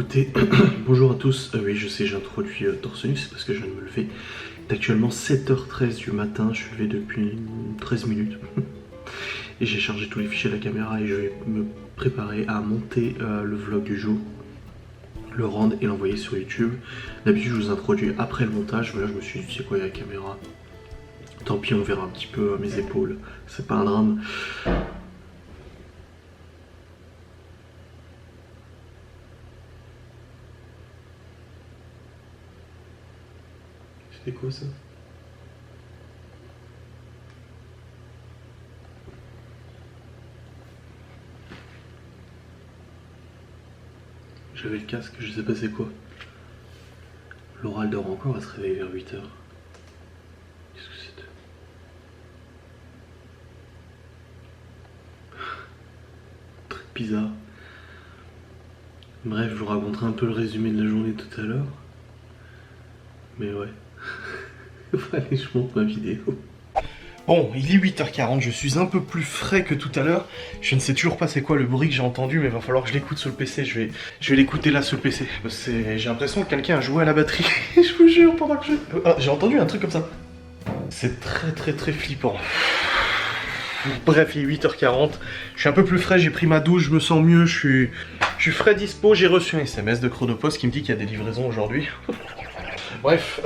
écoutez, bonjour à tous. Oui, je sais, j'ai introduit torse nu, c'est parce que je viens de me lever. Il est actuellement 7h13 du matin, je suis levé depuis 13 minutes. Et j'ai chargé tous les fichiers de la caméra et je vais me préparer à monter le vlog du jour, le rendre et l'envoyer sur YouTube. D'habitude, je vous introduis après le montage, mais là, je me suis dit, tu sais quoi, il y a la caméra. Tant pis, on verra un petit peu mes épaules, c'est pas un drame. C'était quoi ça? J'avais le casque, je sais pas c'est quoi. Laura elle dort encore, elle se réveille vers 8h. Qu'est-ce que c'était? Très bizarre. Bref, je vous raconterai un peu le résumé de la journée tout à l'heure. Mais ouais. Allez, je monte ma vidéo. Bon, il est 8h40, je suis un peu plus frais que tout à l'heure. Je ne sais toujours pas c'est quoi le bruit que j'ai entendu, mais il va falloir que je l'écoute sur le PC. Je vais l'écouter là sur le PC. J'ai l'impression que quelqu'un a joué à la batterie. Je vous jure, pendant que j'ai entendu un truc comme ça. C'est très flippant. Bref, il est 8h40. Je suis un peu plus frais, j'ai pris ma douche, je me sens mieux, je suis frais dispo. J'ai reçu un SMS de Chronopost qui me dit qu'il y a des livraisons aujourd'hui. Bref,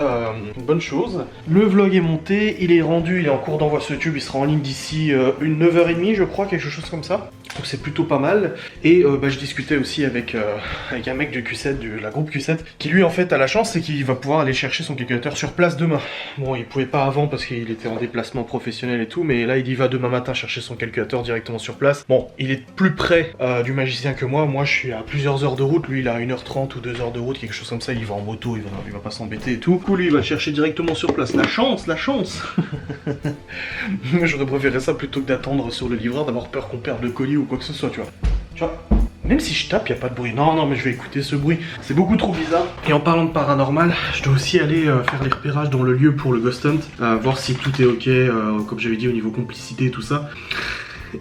bonne chose. Le vlog est monté, il est rendu, il est en cours d'envoi sur YouTube, il sera en ligne d'ici 9h30 je crois, quelque chose comme ça. Donc c'est plutôt pas mal. Et je discutais aussi avec un mec du Q7, de la groupe Q7, qui lui en fait a la chance, c'est qu'il va pouvoir aller chercher son calculateur sur place demain. Bon, il pouvait pas avant parce qu'il était en déplacement professionnel et tout, mais là il y va demain matin chercher son calculateur directement sur place. Bon, il est plus près du magicien que moi je suis à plusieurs heures de route, lui il a 1h30 ou 2 heures de route, quelque chose comme ça, il va en moto, il va pas s'embêter et tout. Du coup lui il va le chercher directement sur place, la chance J'aurais préféré ça plutôt que d'attendre sur le livreur, d'avoir peur qu'on perde le colis ou quoi que ce soit, tu vois. Même si je tape, il n'y a pas de bruit. Non, mais je vais écouter ce bruit. C'est beaucoup trop bizarre. Et en parlant de paranormal, je dois aussi aller faire les repérages dans le lieu pour le Ghost Hunt. Voir si tout est ok, comme j'avais dit, au niveau complicité et tout ça.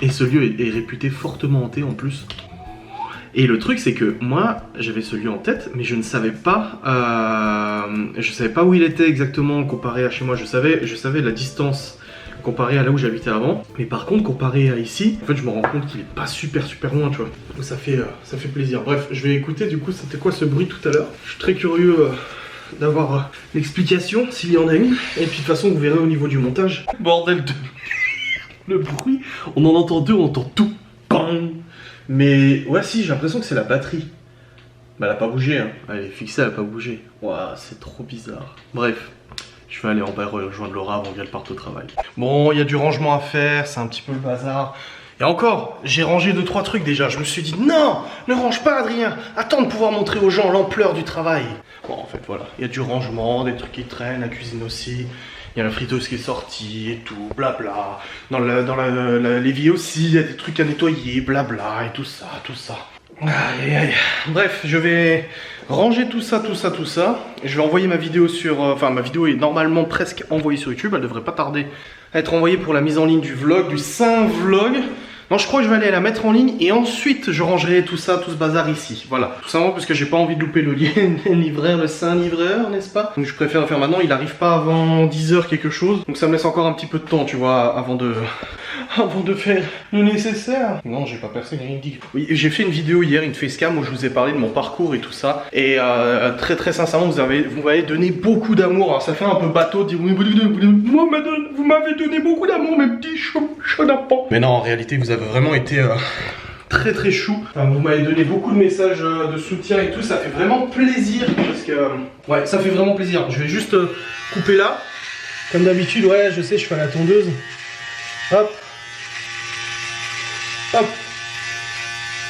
Et ce lieu est réputé fortement hanté en plus. Et le truc, c'est que moi, j'avais ce lieu en tête, mais je ne savais pas... je savais pas où il était exactement comparé à chez moi. Je savais la distance comparé à là où j'habitais avant, mais par contre comparé à ici, en fait je me rends compte qu'il est pas super loin, tu vois. Donc ça fait plaisir. Bref, je vais écouter du coup c'était quoi ce bruit tout à l'heure. Je suis très curieux d'avoir l'explication s'il y en a une. Et puis de toute façon vous verrez au niveau du montage. Bordel de... Le bruit, on en entend deux, on entend tout. Bang. Mais ouais si, j'ai l'impression que c'est la batterie. Bah elle a pas bougé, hein. Elle est fixée, elle a pas bougé. Ouah, c'est trop bizarre. Bref. Je vais aller en bas rejoindre Laura avant qu'elle parte au travail. Bon, il y a du rangement à faire, c'est un petit peu le bazar. Et encore, j'ai rangé 2-3 trucs déjà. Je me suis dit, non, ne range pas Adrien. Attends de pouvoir montrer aux gens l'ampleur du travail. Bon, en fait, voilà. Il y a du rangement, des trucs qui traînent, la cuisine aussi. Il y a la friteuse qui est sortie et tout, blabla. Dans l'évier aussi, il y a des trucs à nettoyer, blabla, et tout ça. Aïe. Bref, je vais ranger tout ça. Je vais envoyer ma vidéo sur... Enfin, ma vidéo est normalement presque envoyée sur YouTube. Elle devrait pas tarder à être envoyée pour la mise en ligne du vlog, du Saint Vlog. Non, je crois que je vais aller la mettre en ligne et ensuite je rangerai tout ça, tout ce bazar ici. Voilà, tout simplement parce que j'ai pas envie de louper le livreur, le Saint livreur, n'est-ce pas? Donc je préfère le faire maintenant, il arrive pas avant 10h quelque chose. Donc ça me laisse encore un petit peu de temps, tu vois, avant de faire le nécessaire. Non, j'ai pas percé, rien dit. Oui, j'ai fait une vidéo hier, une facecam où je vous ai parlé de mon parcours et tout ça. Et très sincèrement, vous m'avez donné beaucoup d'amour. Alors ça fait un peu bateau de dire vous m'avez donné beaucoup d'amour, mes petits chenapans. Mais non, en réalité, vous avez vraiment été très chou. Enfin, vous m'avez donné beaucoup de messages de soutien et tout. Ça fait vraiment plaisir parce que ouais, ça fait vraiment plaisir. Je vais juste couper là. Comme d'habitude, ouais, je sais, je fais à la tondeuse. Hop.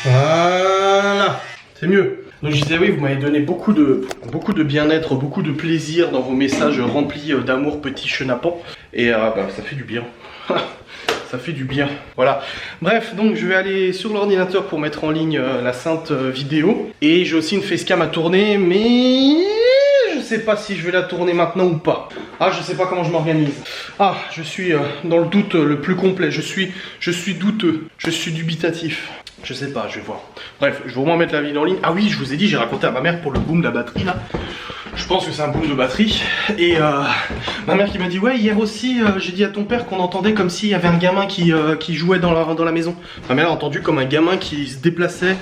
Voilà. C'est mieux. Donc je disais oui, vous m'avez donné beaucoup de bien-être, beaucoup de plaisir dans vos messages remplis d'amour, petit chenapan. Et ça fait du bien. Ça fait du bien. Voilà. Bref, donc je vais aller sur l'ordinateur pour mettre en ligne la sainte vidéo. Et j'ai aussi une facecam à tourner, mais je sais pas si je vais la tourner maintenant ou pas. Ah, je sais pas comment je m'organise. Ah, je suis dans le doute le plus complet. Je suis douteux. Je suis dubitatif. Je sais pas, je vais voir. Bref, je vais au moins mettre la vidéo en ligne. Ah oui, je vous ai dit, j'ai raconté à ma mère pour le boom de la batterie là. Je pense que c'est un boom de batterie. Et ma mère qui m'a dit, ouais, hier aussi, j'ai dit à ton père qu'on entendait comme s'il y avait un gamin qui jouait dans la maison. Ma mère a entendu comme un gamin qui se déplaçait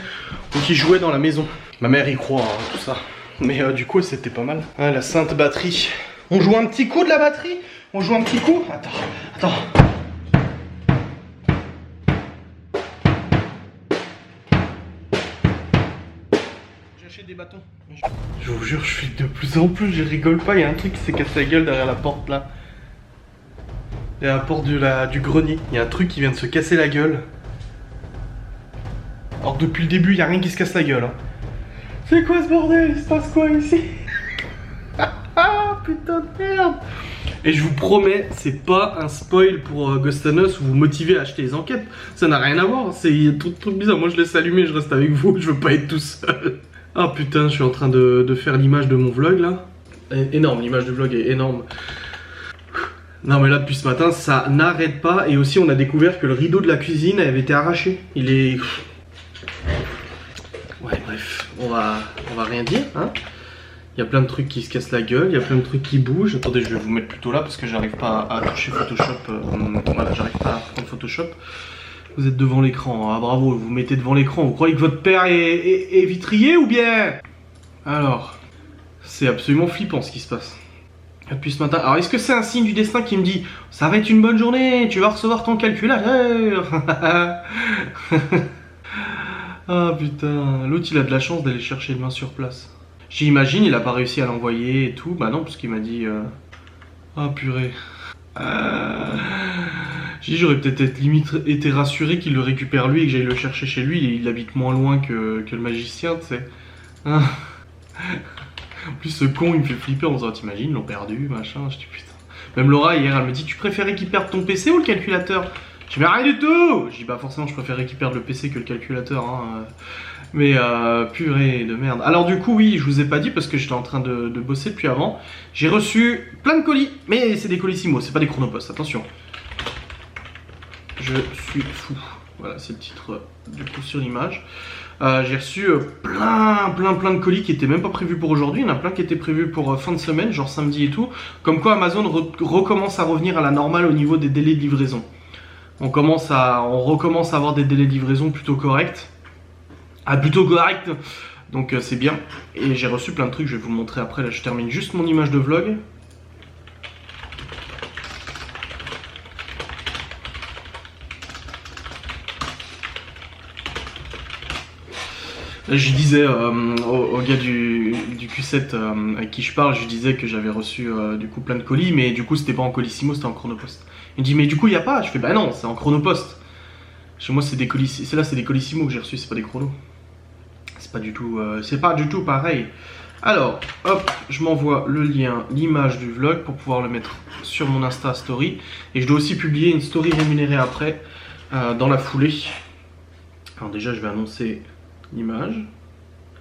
ou qui jouait dans la maison. Ma mère y croit, hein, tout ça. Mais du coup, c'était pas mal. Ah, la sainte batterie. On joue un petit coup de la batterie? On joue un petit coup? Attends. J'achète des bâtons. Je vous jure, je suis de plus en plus, je rigole pas, il y a un truc qui s'est cassé la gueule derrière la porte là. Derrière la porte du grenier, il y a un truc qui vient de se casser la gueule. Alors que depuis le début, il n'y a rien qui se casse la gueule. Hein. C'est quoi ce bordel? Il se passe quoi ici? Ah putain de merde! Et je vous promets, c'est pas un spoil pour Ghost and Us ou vous motiver à acheter les enquêtes. Ça n'a rien à voir, c'est trop bizarre. Moi je laisse allumer, je reste avec vous, je veux pas être tout seul. Ah putain, je suis en train de faire l'image de mon vlog là. Énorme, l'image du vlog est énorme. Non mais là depuis ce matin, ça n'arrête pas. Et aussi on a découvert que le rideau de la cuisine avait été arraché. Il est... Ouais bref, on va rien dire hein. Il y a plein de trucs qui se cassent la gueule, il y a plein de trucs qui bougent. Attendez, je vais vous mettre plutôt là parce que j'arrive pas à toucher Photoshop. Voilà, j'arrive pas à prendre Photoshop. Vous êtes devant l'écran, ah bravo, vous vous mettez devant l'écran. Vous croyez que votre père est vitrier ou bien? Alors, c'est absolument flippant ce qui se passe. Depuis ce matin, alors est-ce que c'est un signe du destin qui me dit ça va être une bonne journée, tu vas recevoir ton calculateur? Ah putain, l'autre il a de la chance d'aller chercher demain sur place. J'imagine, il a pas réussi à l'envoyer et tout. Bah non, parce qu'il m'a dit... Ah purée. J'ai dit, j'aurais peut-être limite été rassuré qu'il le récupère lui et que j'aille le chercher chez lui. Il habite moins loin que le magicien, tu sais. En plus, ce con, il me fait flipper en disant, t'imagines, ils l'ont perdu, machin. Je dis, putain. Même Laura, hier, elle me dit, tu préférais qu'il perde ton PC ou le calculateur? Je dis, mais rien du tout. Je dis, bah forcément, je préférais qu'il perde le PC que le calculateur, hein. Mais purée de merde. Alors du coup oui, je vous ai pas dit parce que j'étais en train de bosser depuis avant. J'ai reçu plein de colis, mais c'est des Colissimo, c'est pas des Chronopost, attention. Je suis fou. Voilà, c'est le titre du coup sur l'image. J'ai reçu plein de colis qui étaient même pas prévus pour aujourd'hui. Il y en a plein qui étaient prévus pour fin de semaine, genre samedi et tout. Comme quoi Amazon recommence à revenir à la normale au niveau des délais de livraison. On recommence à avoir des délais de livraison plutôt corrects. Ah, plutôt correct, donc c'est bien. Et j'ai reçu plein de trucs, je vais vous montrer après. Là je termine juste mon image de vlog. Là, je disais au gars du Q7 avec qui je parle, je disais que j'avais reçu du coup plein de colis, mais du coup c'était pas en Colissimo, c'était en Chronopost. Il me dit mais du coup il y a pas? Je fais bah non, c'est en Chronopost. Chez moi c'est des colis, c'est des Colissimo que j'ai reçus, c'est pas des chronos. C'est pas du tout pareil. Alors, hop, je m'envoie le lien, l'image du vlog pour pouvoir le mettre sur mon Insta Story. Et je dois aussi publier une story rémunérée après, dans la foulée. Alors déjà, je vais annoncer l'image.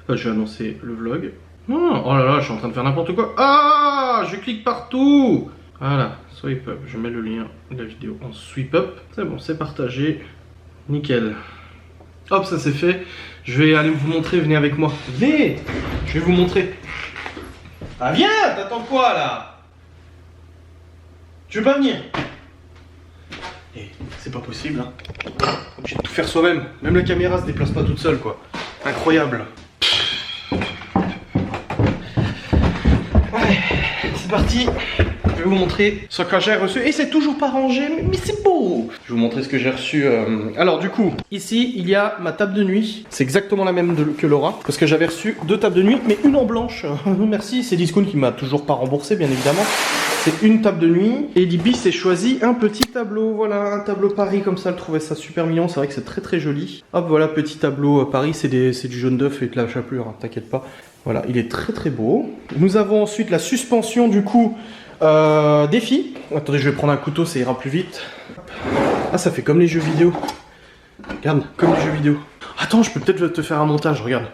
Enfin, je vais annoncer le vlog. Non, oh là là, je suis en train de faire n'importe quoi. Ah, je clique partout. Voilà, swipe up. Je mets le lien de la vidéo en swipe up. C'est bon, c'est partagé. Nickel. Hop, ça c'est fait. Je vais aller vous montrer, venez avec moi. Venez, je vais vous montrer. Ah viens, t'attends quoi là? Tu veux pas venir? Eh, c'est pas possible hein. Obligé de tout faire soi-même. Même la caméra se déplace pas toute seule quoi. Incroyable. Allez, c'est parti. Je vais vous montrer ce que j'ai reçu. Et c'est toujours pas rangé, mais c'est beau. Je vais vous montrer ce que j'ai reçu. Alors du coup, ici, il y a ma table de nuit. C'est exactement la même que Laura. Parce que j'avais reçu 2 tables de nuit, mais une en blanche. Merci, c'est Discount qui m'a toujours pas remboursé, bien évidemment. C'est une table de nuit. Et Libby s'est choisi un petit tableau. Voilà, un tableau Paris comme ça. Elle trouvait ça super mignon. C'est vrai que c'est très joli. Hop, voilà, petit tableau Paris. C'est du jaune d'œuf et de la chapelure, hein, t'inquiète pas. Voilà, il est très beau. Nous avons ensuite la suspension du coup défi. Attendez, je vais prendre un couteau, ça ira plus vite. Ah, ça fait comme les jeux vidéo. Regarde, comme les jeux vidéo. Attends, je peux peut-être te faire un montage, regarde.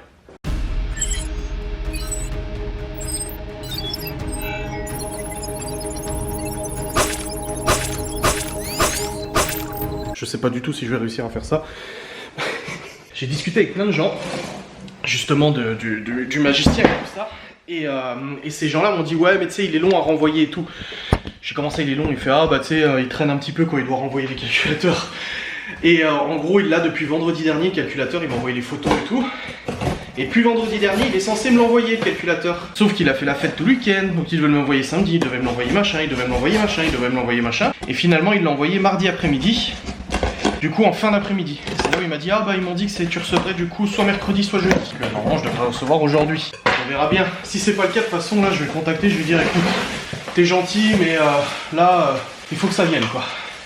Je sais pas du tout si je vais réussir à faire ça. j'ai discuté avec plein de gens, justement du magicien et tout ça. Et ces gens-là m'ont dit ouais mais tu sais il est long à renvoyer et tout. J'ai commencé il est long, il fait ah bah tu sais il traîne un petit peu quand il doit renvoyer les calculateurs. Et en gros il l'a depuis vendredi dernier le calculateur, il m'a envoyé les photos et tout. Et puis vendredi dernier il est censé me l'envoyer le calculateur. Sauf qu'il a fait la fête tout le week-end, donc il devait me l'envoyer samedi, il devait me l'envoyer machin, il devait me l'envoyer machin, il devait me l'envoyer machin. Et finalement il l'a envoyé mardi après-midi. Du coup en fin d'après-midi. C'est là où il m'a dit ah bah ils m'ont dit que tu recevrais du coup soit mercredi soit jeudi. Normalement je devrais recevoir aujourd'hui. On verra bien. Si c'est pas le cas de toute façon là je vais le contacter, je vais lui dire écoute t'es gentil mais là il faut que ça vienne quoi.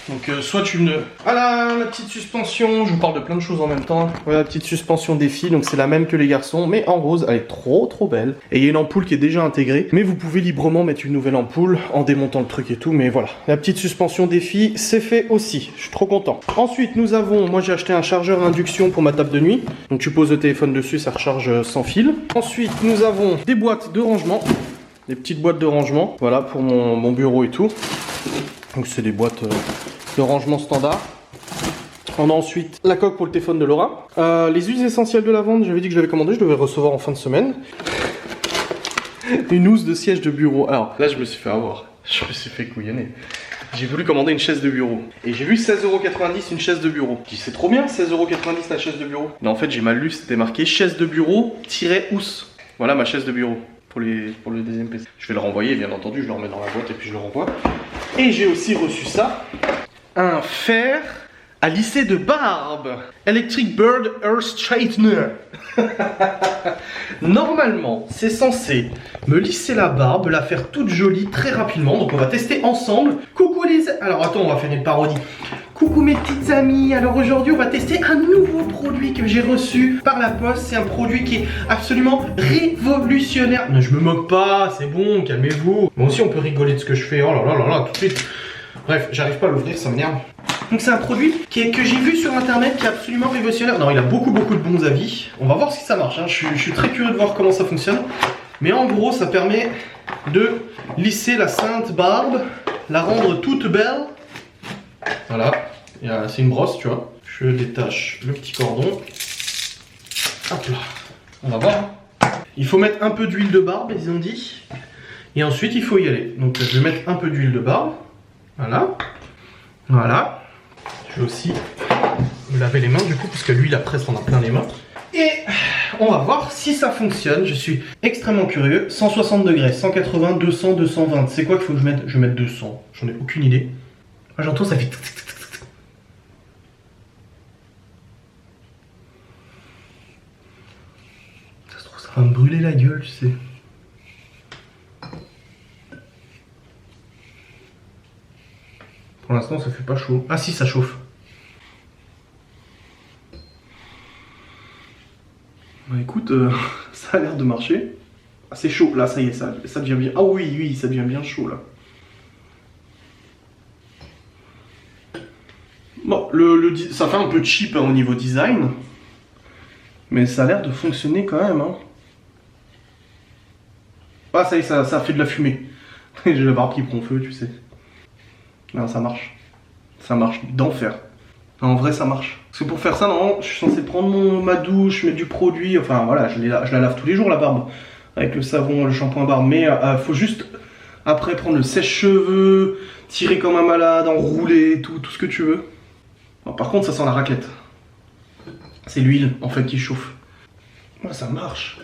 Donc soit tu me... Voilà la petite suspension, je vous parle de plein de choses en même temps. Voilà la petite suspension des filles, donc c'est la même que les garçons, mais en rose, elle est trop belle. Et il y a une ampoule qui est déjà intégrée, mais vous pouvez librement mettre une nouvelle ampoule en démontant le truc et tout, mais voilà. La petite suspension des filles, c'est fait aussi, je suis trop content. Ensuite nous avons, moi j'ai acheté un chargeur induction pour ma table de nuit. Donc tu poses le téléphone dessus, ça recharge sans fil. Ensuite nous avons des boîtes de rangement, des petites boîtes de rangement, voilà pour mon bureau et tout. Donc c'est des boîtes de rangement standard. On a ensuite la coque pour le téléphone de Laura. Les huiles essentielles de lavande, j'avais dit que je l'avais commandé, je devais recevoir en fin de semaine. Une housse de siège de bureau. Alors là je me suis fait avoir, je me suis fait couillonner. J'ai voulu commander une chaise de bureau. Et j'ai vu 16,90€ une chaise de bureau. Je dis c'est trop bien 16,90€ la chaise de bureau. Mais en fait j'ai mal lu, c'était marqué chaise de bureau-housse. Voilà ma chaise de bureau. Pour le deuxième PC. Je vais le renvoyer bien entendu, je le remets dans la boîte et puis je le renvoie. Et j'ai aussi reçu ça. Un fer à lisser de barbe. Electric Bird Hair Straightener. Normalement, c'est censé me lisser la barbe, la faire toute jolie très rapidement. Donc on va tester ensemble. Coucou les... Alors attends, on va faire une parodie. Coucou mes petites amies, alors aujourd'hui on va tester un nouveau produit que j'ai reçu par la poste. C'est un produit qui est absolument révolutionnaire. Non, je me moque pas, c'est bon, calmez-vous. Moi aussi on peut rigoler de ce que je fais, oh là là là là, tout de suite. Bref, j'arrive pas à l'ouvrir, ça m'énerve. Donc c'est un produit que j'ai vu sur internet qui est absolument révolutionnaire. Non, il a beaucoup de bons avis. On va voir si ça marche, hein. Je suis très curieux de voir comment ça fonctionne. Mais en gros ça permet de lisser la sainte barbe, la rendre toute belle. Voilà, c'est une brosse, tu vois. Je détache le petit cordon. Hop là. On va voir. Il faut mettre un peu d'huile de barbe, ils ont dit. Et ensuite, il faut y aller. Donc, je vais mettre un peu d'huile de barbe. Voilà. Voilà. Je vais aussi me laver les mains, du coup, parce que l'huile, après, ça en a plein les mains. Et on va voir si ça fonctionne. Je suis extrêmement curieux. 160 degrés, 180, 200, 220. C'est quoi qu'il faut que je mette? Je vais mettre 200. J'en ai aucune idée. Ah, j'entends, ça fait... Ça se trouve, ça va me brûler la gueule, tu sais. Pour l'instant, ça fait pas chaud. Ah si, ça chauffe. Bah écoute, ça a l'air de marcher. Ah, c'est chaud, là, ça y est, ça devient bien... Ah oui, oui, ça devient bien chaud, là. Bon, ça fait un peu cheap hein, au niveau design, mais ça a l'air de fonctionner quand même. Hein. Ah ça y est, ça fait de la fumée. J'ai la barbe qui prend feu, tu sais. Non, ça marche. Ça marche d'enfer. En vrai, ça marche. Parce que pour faire ça, non, je suis censé prendre ma douche, mettre du produit. Enfin voilà, je la lave tous les jours la barbe. Avec le savon, le shampoing barbe. Mais faut juste après prendre le sèche-cheveux, tirer comme un malade, enrouler, tout ce que tu veux. Alors, par contre ça sent la raclette. C'est l'huile en fait qui chauffe. Ouais, ça marche.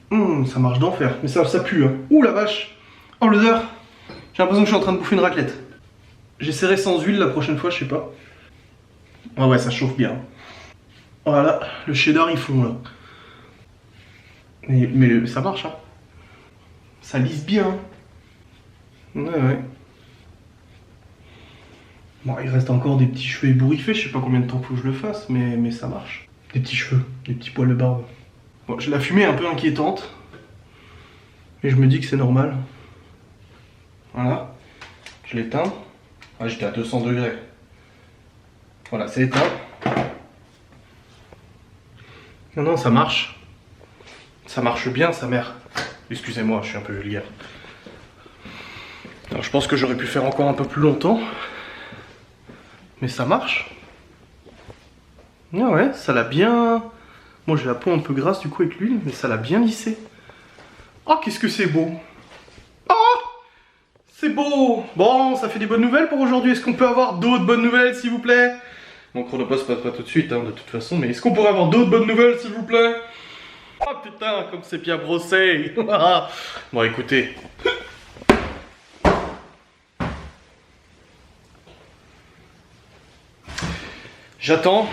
Ça marche d'enfer. Mais ça pue hein. Ouh la vache. Oh l'odeur. J'ai l'impression que je suis en train de bouffer une raclette. J'essaierai sans huile la prochaine fois, je sais pas. Ah ouais ça chauffe bien. Voilà, le cheddar il fond là. Mais ça marche hein. Ça lisse bien. Ouais. Bon, il reste encore des petits cheveux ébouriffés, je sais pas combien de temps faut que je le fasse, mais ça marche. Des petits cheveux, des petits poils de barbe. Bon, la fumée est un peu inquiétante, mais je me dis que c'est normal. Voilà, je l'éteins. Ah, j'étais à 200 degrés. Voilà, c'est éteint. Non, ça marche. Ça marche bien, sa mère. Excusez-moi, je suis un peu vulgaire. Alors, je pense que j'aurais pu faire encore un peu plus longtemps. Mais ça marche. Ah ouais, ça l'a bien... Moi j'ai la peau un peu grasse du coup avec l'huile, mais ça l'a bien lissé. Oh, qu'est-ce que c'est beau! Oh! C'est beau! Bon, ça fait des bonnes nouvelles pour aujourd'hui. Est-ce qu'on peut avoir d'autres bonnes nouvelles, s'il vous plaît? Mon chronopost passe pas tout de suite, hein, de toute façon, mais est-ce qu'on pourrait avoir d'autres bonnes nouvelles, s'il vous plaît? Oh putain, comme c'est bien brossé! Bon, écoutez. J'attends.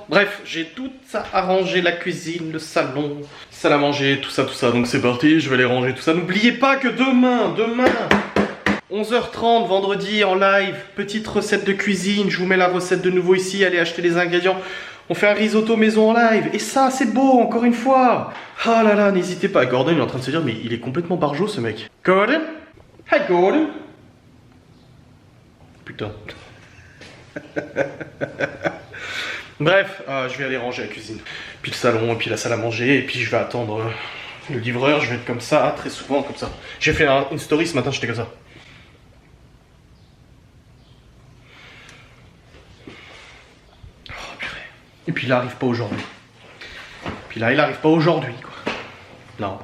Bref, j'ai tout ça arrangé, la cuisine, le salon, salle à manger, tout ça. Donc c'est parti, je vais les ranger, tout ça. N'oubliez pas que demain, 11h30, vendredi, en live, petite recette de cuisine. Je vous mets la recette de nouveau ici, allez acheter les ingrédients. On fait un risotto maison en live. Et ça, c'est beau, encore une fois. Ah là là, n'hésitez pas. Gordon, il est en train de se dire, mais il est complètement barjot, ce mec. Gordon? Hi, Gordon. Putain. Bref, je vais aller ranger la cuisine, puis le salon, et puis la salle à manger, et puis je vais attendre le livreur. Je vais être comme ça, très souvent comme ça. J'ai fait une story ce matin, j'étais comme ça. Oh, purée. Et puis là, il arrive pas aujourd'hui. Il arrive pas aujourd'hui, quoi. Non.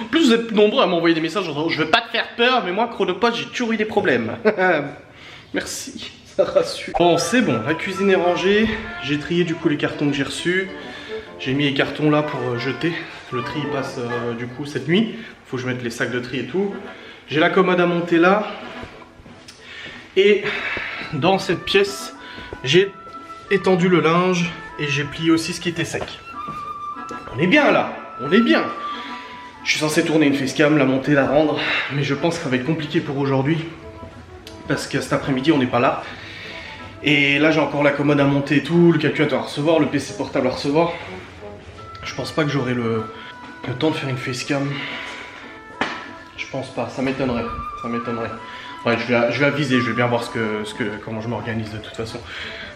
En plus, vous êtes nombreux à m'envoyer des messages en disant, je veux pas te faire peur, mais moi, Chronopost, j'ai toujours eu des problèmes. Merci. Ça rassure. Bon, c'est bon, la cuisine est rangée. J'ai trié du coup les cartons que j'ai reçus. J'ai mis les cartons là pour jeter. Le tri il passe du coup cette nuit. Faut que je mette les sacs de tri et tout. J'ai la commode à monter là. Et dans cette pièce, j'ai étendu le linge et j'ai plié aussi ce qui était sec. On est bien là, on est bien. Je suis censé tourner une facecam, la monter, la rendre. Mais je pense que ça va être compliqué pour aujourd'hui. Parce que cet après-midi on n'est pas là. Et là j'ai encore la commode à monter et tout, le calculateur à recevoir, le PC portable à recevoir. Je pense pas que j'aurai le temps de faire une facecam. Je pense pas, ça m'étonnerait. Ouais, je vais aviser, je vais bien voir comment je m'organise de toute façon.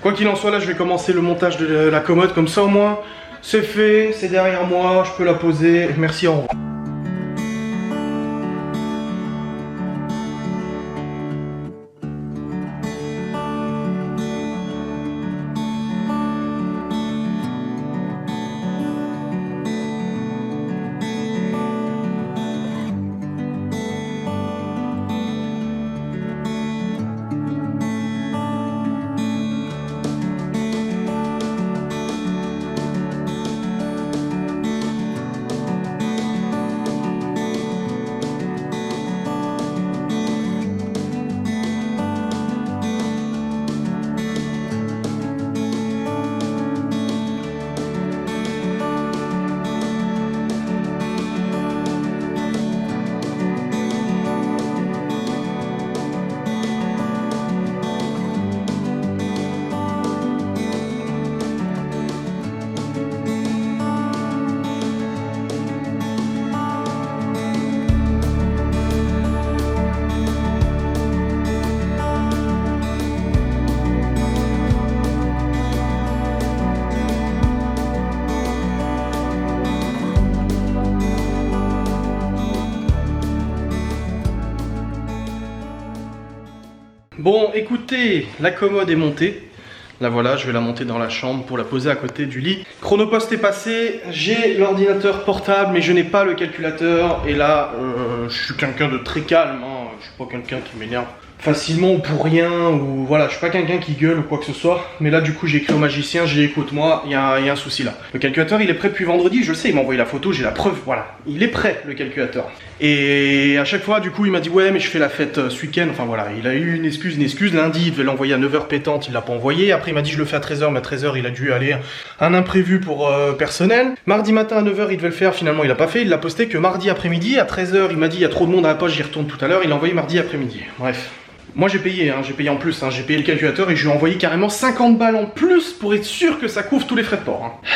Quoi qu'il en soit, là je vais commencer le montage de la commode, comme ça au moins c'est fait, c'est derrière moi, je peux la poser. Merci, au revoir. Bon, écoutez, la commode est montée. Là voilà, je vais la monter dans la chambre pour la poser à côté du lit. Chronopost est passé, j'ai l'ordinateur portable mais je n'ai pas le calculateur. Et là, je suis quelqu'un de très calme, hein. Je suis pas quelqu'un qui m'énerve facilement ou pour rien, ou voilà, je suis pas quelqu'un qui gueule ou quoi que ce soit. Mais là du coup j'ai écrit au magicien, j'ai dit écoute moi, il y a un souci là. Le calculateur il est prêt depuis vendredi, je le sais, il m'a envoyé la photo, j'ai la preuve, voilà. Il est prêt le calculateur. Et à chaque fois du coup il m'a dit ouais mais je fais la fête ce week-end, enfin voilà, il a eu une excuse, lundi il devait l'envoyer à 9h pétante, il l'a pas envoyé, après il m'a dit je le fais à 13h, mais à 13h il a dû aller un imprévu pour personnel. Mardi matin à 9h il devait le faire, finalement il a pas fait, il l'a posté que mardi après-midi, à 13h il m'a dit il y a trop de monde à la poste, j'y retourne tout à l'heure, il l'a envoyé mardi après-midi, bref. Moi j'ai payé, hein, j'ai payé en plus, hein, j'ai payé le calculateur et je lui ai envoyé carrément 50 balles en plus pour être sûr que ça couvre tous les frais de port. Hein.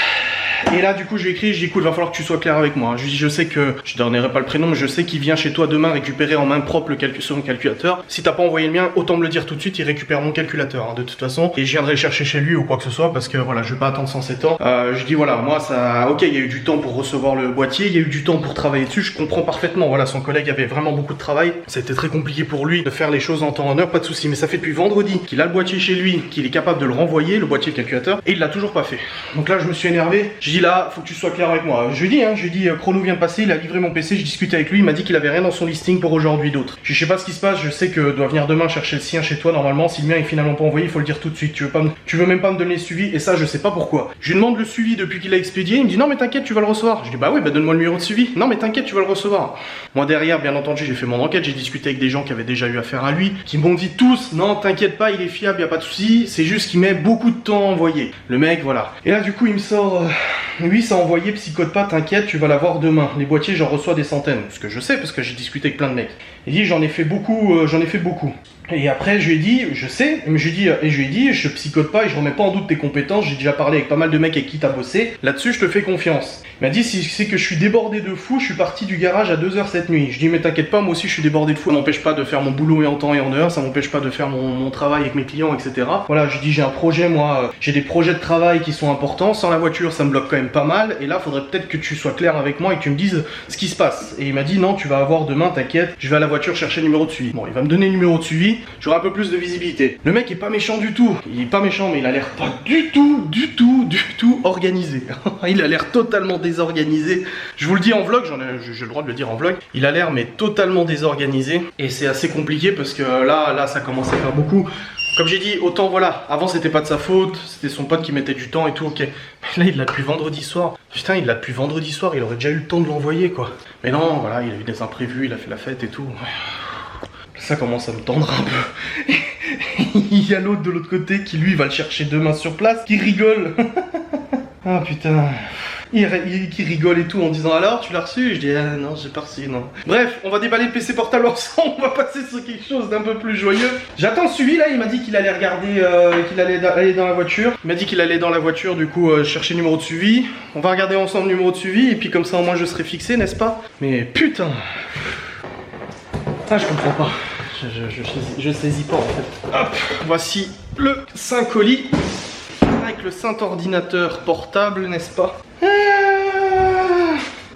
Et là du coup je lui ai écrit, je dis écoute, il va falloir que tu sois clair avec moi. Je lui dis je sais que, je donnerai pas le prénom, mais je sais qu'il vient chez toi demain récupérer en main propre son calculateur. Si t'as pas envoyé le mien, autant me le dire tout de suite, il récupère mon calculateur hein, de toute façon. Et je viendrai le chercher chez lui ou quoi que ce soit parce que voilà, je vais pas attendre 107 ans. Je dis voilà, moi ça, ok, il y a eu du temps pour recevoir le boîtier, il y a eu du temps pour travailler dessus, je comprends parfaitement. Voilà, son collègue avait vraiment beaucoup de travail. C'était très compliqué pour lui de faire les choses en temps en heure, pas de souci. Mais ça fait depuis vendredi qu'il a le boîtier chez lui, qu'il est capable de le renvoyer, le boîtier calculateur, et il l'a toujours pas fait. Donc là je me suis énervé, je dis là, faut que tu sois clair avec moi. Je lui dis, Chrono vient de passer, il a livré mon PC, j'ai discuté avec lui, il m'a dit qu'il avait rien dans son listing pour aujourd'hui d'autre. Je sais pas ce qui se passe, je sais que doit venir demain chercher le sien chez toi normalement, si le mien est finalement pas envoyé, il faut le dire tout de suite. Tu veux même pas me donner le suivi, et ça je sais pas pourquoi. Je lui demande le suivi depuis qu'il a expédié, il me dit non mais t'inquiète, tu vas le recevoir. Je dis bah oui, bah donne-moi le numéro de suivi. Non mais t'inquiète, tu vas le recevoir. Moi derrière, bien entendu, j'ai fait mon enquête, j'ai discuté avec des gens qui avaient déjà eu affaire à lui, qui m'ont dit tous, non t'inquiète pas, il est fiable, y a pas de souci, c'est juste qu'il met beaucoup de temps à envoyer. Le mec, voilà. Et là du coup il me sort, oui ça a envoyé, psychote pas, t'inquiète, tu vas l'avoir demain. Les boîtiers j'en reçois des centaines, ce que je sais parce que j'ai discuté avec plein de mecs. Il dit j'en ai fait beaucoup, Et après je lui ai dit, je sais, mais je lui ai dit, je psychote pas et je remets pas en doute tes compétences, j'ai déjà parlé avec pas mal de mecs avec qui t'as bossé, là-dessus je te fais confiance. Il m'a dit si c'est que je suis débordé de fou, je suis parti du garage à 2h cette nuit. Je dis mais t'inquiète pas, moi aussi je suis débordé de fou, ça m'empêche pas de faire mon boulot et en temps et en heure, ça m'empêche pas de faire mon travail avec mes clients, etc. Voilà, je dis j'ai un projet, moi, j'ai des projets de travail qui sont importants, sans la voiture ça me bloque quand même pas mal, et là faudrait peut-être que tu sois clair avec moi et que tu me dises ce qui se passe. Et il m'a dit non, tu vas avoir demain, t'inquiète, je vais à la voiture chercher le numéro de suivi. Bon, il va me donner le numéro de suivi, j'aurai un peu plus de visibilité. Le mec est pas méchant du tout, il est pas méchant mais il a l'air pas du tout organisé. Il a l'air totalement désorganisé. Je vous le dis en vlog, j'ai le droit de le dire en vlog, il a l'air mais totalement désorganisé et c'est assez compliqué parce que là ça commence à faire beaucoup. Comme j'ai dit, autant voilà, avant c'était pas de sa faute, c'était son pote qui mettait du temps et tout, ok. Mais là il l'a depuis vendredi soir. Putain, il l'a depuis vendredi soir, il aurait déjà eu le temps de l'envoyer quoi. Mais non, voilà, il a eu des imprévus, il a fait la fête et tout. Ça commence à me tendre un peu. Il y a l'autre de l'autre côté qui lui va le chercher demain sur place, qui rigole. Ah putain. Qui rigole et tout en disant alors tu l'as reçu? Je dis ah non j'ai pas reçu non. Bref, on va déballer le PC portable ensemble, on va passer sur quelque chose d'un peu plus joyeux. J'attends le suivi là, il m'a dit qu'il allait regarder, qu'il allait aller dans la voiture. Il m'a dit qu'il allait dans la voiture du coup chercher le numéro de suivi. On va regarder ensemble le numéro de suivi et puis comme ça au moins je serai fixé, n'est-ce pas? Mais putain. Ah je comprends pas. Je saisis pas en fait. Hop, voici le saint colis. Avec le saint ordinateur portable, n'est-ce pas?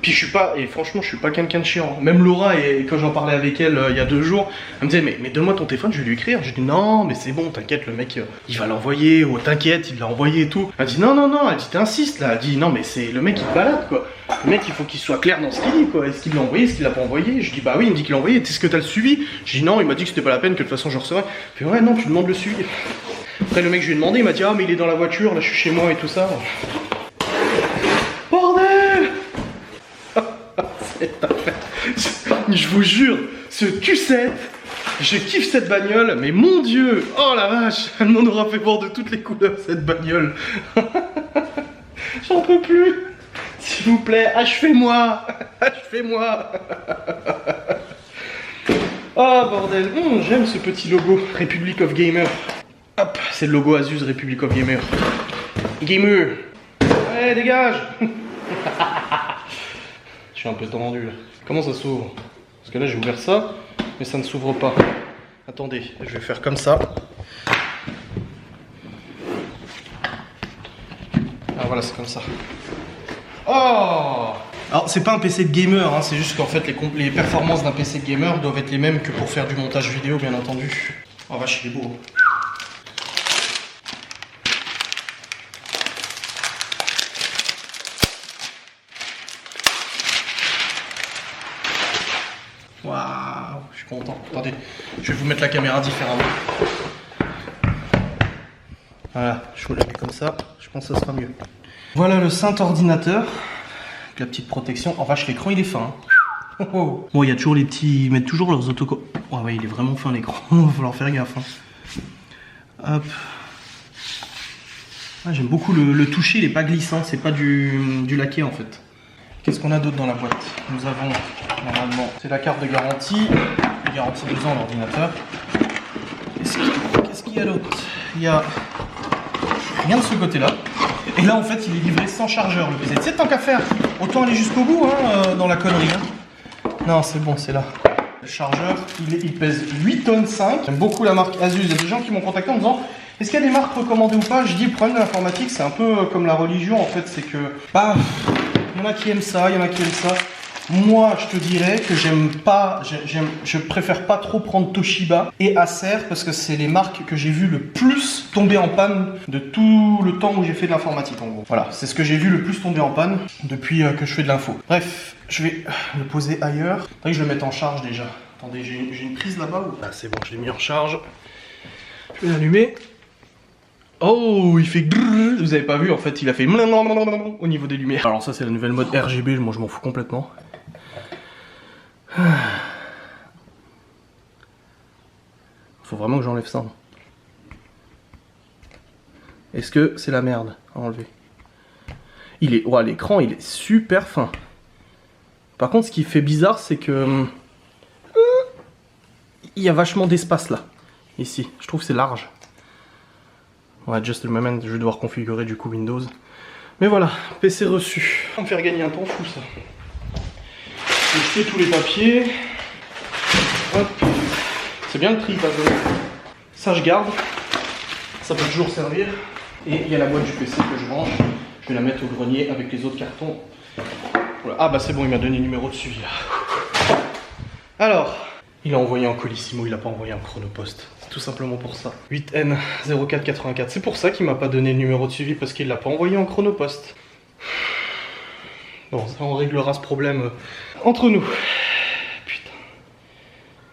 Puis je suis pas, et franchement je suis pas quelqu'un de chiant. Même Laura, et quand j'en parlais avec elle il y a 2 jours, elle me disait mais donne-moi ton téléphone, je vais lui écrire. Je dis non mais c'est bon, t'inquiète, le mec il va l'envoyer, ou t'inquiète, il l'a envoyé et tout. Elle dit non, elle dit t'insistes là, elle dit non mais c'est le mec il balade quoi. Le mec il faut qu'il soit clair dans ce qu'il dit quoi. Est-ce qu'il l'a envoyé, est-ce qu'il l'a pas envoyé? Je dis bah oui, il me dit qu'il l'a envoyé, est-ce que t'as le suivi? Je dis non, il m'a dit que c'était pas la peine, que de toute façon je recevrais. Il fait ouais non, tu demandes le suivi. Après le mec je lui ai demandé, il m'a dit ah mais il est dans la voiture, là je suis chez moi et tout ça. Bordel. Je vous jure, ce Q7, je kiffe cette bagnole, mais mon dieu, oh la vache, elle m'en aura fait voir de toutes les couleurs cette bagnole. J'en peux plus. S'il vous plaît, achevez-moi. Achevez-moi. Oh bordel, j'aime ce petit logo, Republic of Gamer. Hop, c'est le logo Asus Republic of Gamer. Gamer. Allez, dégage. Je suis un peu tendu là. Comment ça s'ouvre? Parce que là j'ai ouvert ça, mais ça ne s'ouvre pas. Attendez, je vais faire comme ça. Ah voilà, c'est comme ça. Oh! Alors c'est pas un PC de gamer, hein, c'est juste qu'en fait les performances d'un PC de gamer doivent être les mêmes que pour faire du montage vidéo, bien entendu. Oh vache, il est beau. Waouh, je suis content. Attendez, je vais vous mettre la caméra différemment. Voilà, je vous la mets comme ça, je pense que ça sera mieux. Voilà le saint ordinateur, avec la petite protection. En vache, l'écran il est fin. Hein. Oh. Bon, il y a toujours les petits, ils mettent toujours leurs autocollants. Oh, ouais, il est vraiment fin l'écran, il va falloir faire gaffe. Hein. Hop. Ah, j'aime beaucoup le toucher, il n'est pas glissant, c'est pas du laqué en fait. Qu'est-ce qu'on a d'autre dans la boîte? Nous avons normalement, c'est la carte de garantie 2 ans l'ordinateur. Qu'est-ce qu'il y a d'autre? Il y a rien de ce côté-là. Et là en fait il est livré sans chargeur le PC. Tu sais, tant qu'à faire, autant aller jusqu'au bout hein, dans la connerie. Hein. Non c'est bon, c'est là. Le chargeur, il pèse 8 tonnes 5. J'aime beaucoup la marque Asus. Il y a des gens qui m'ont contacté en me disant est-ce qu'il y a des marques recommandées ou pas. Je dis le problème de l'informatique c'est un peu comme la religion en fait, c'est que bah il y en a qui aiment ça, il y en a qui aiment ça. Moi, je te dirais que je préfère pas trop prendre Toshiba et Acer parce que c'est les marques que j'ai vu le plus tomber en panne de tout le temps où j'ai fait de l'informatique en gros. Voilà, c'est ce que j'ai vu le plus tomber en panne depuis que je fais de l'info. Bref, je vais le poser ailleurs. Faudrait que je le mette en charge déjà. Attendez, j'ai une prise là-bas ou... Ah c'est bon, je l'ai mis en charge. Je vais l'allumer. Oh, il fait grrr. Vous avez pas vu, en fait, il a fait au niveau des lumières. Alors ça, c'est la nouvelle mode RGB, moi je m'en fous complètement. Faut vraiment que j'enlève ça. Est-ce que c'est la merde à enlever? Il est... Oh, l'écran, il est super fin. Par contre, ce qui fait bizarre, c'est que... il y a vachement d'espace là. Ici, je trouve que c'est large. Ouais, just a moment, je vais devoir configurer du coup Windows. Mais voilà, PC reçu. Ça va me faire gagner un temps fou ça. Je fais tous les papiers. Hop. C'est bien le tri, pas de... Ça je garde. Ça peut toujours servir. Et il y a la boîte du PC que je range. Je vais la mettre au grenier avec les autres cartons. Voilà. Ah bah c'est bon, il m'a donné le numéro de suivi là. Alors, il a envoyé en Colissimo, il a pas envoyé en Chronopost. C'est tout simplement pour ça. 8N0484. C'est pour ça qu'il m'a pas donné le numéro de suivi, parce qu'il l'a pas envoyé en Chronopost. Bon, ça on réglera ce problème entre nous. Putain.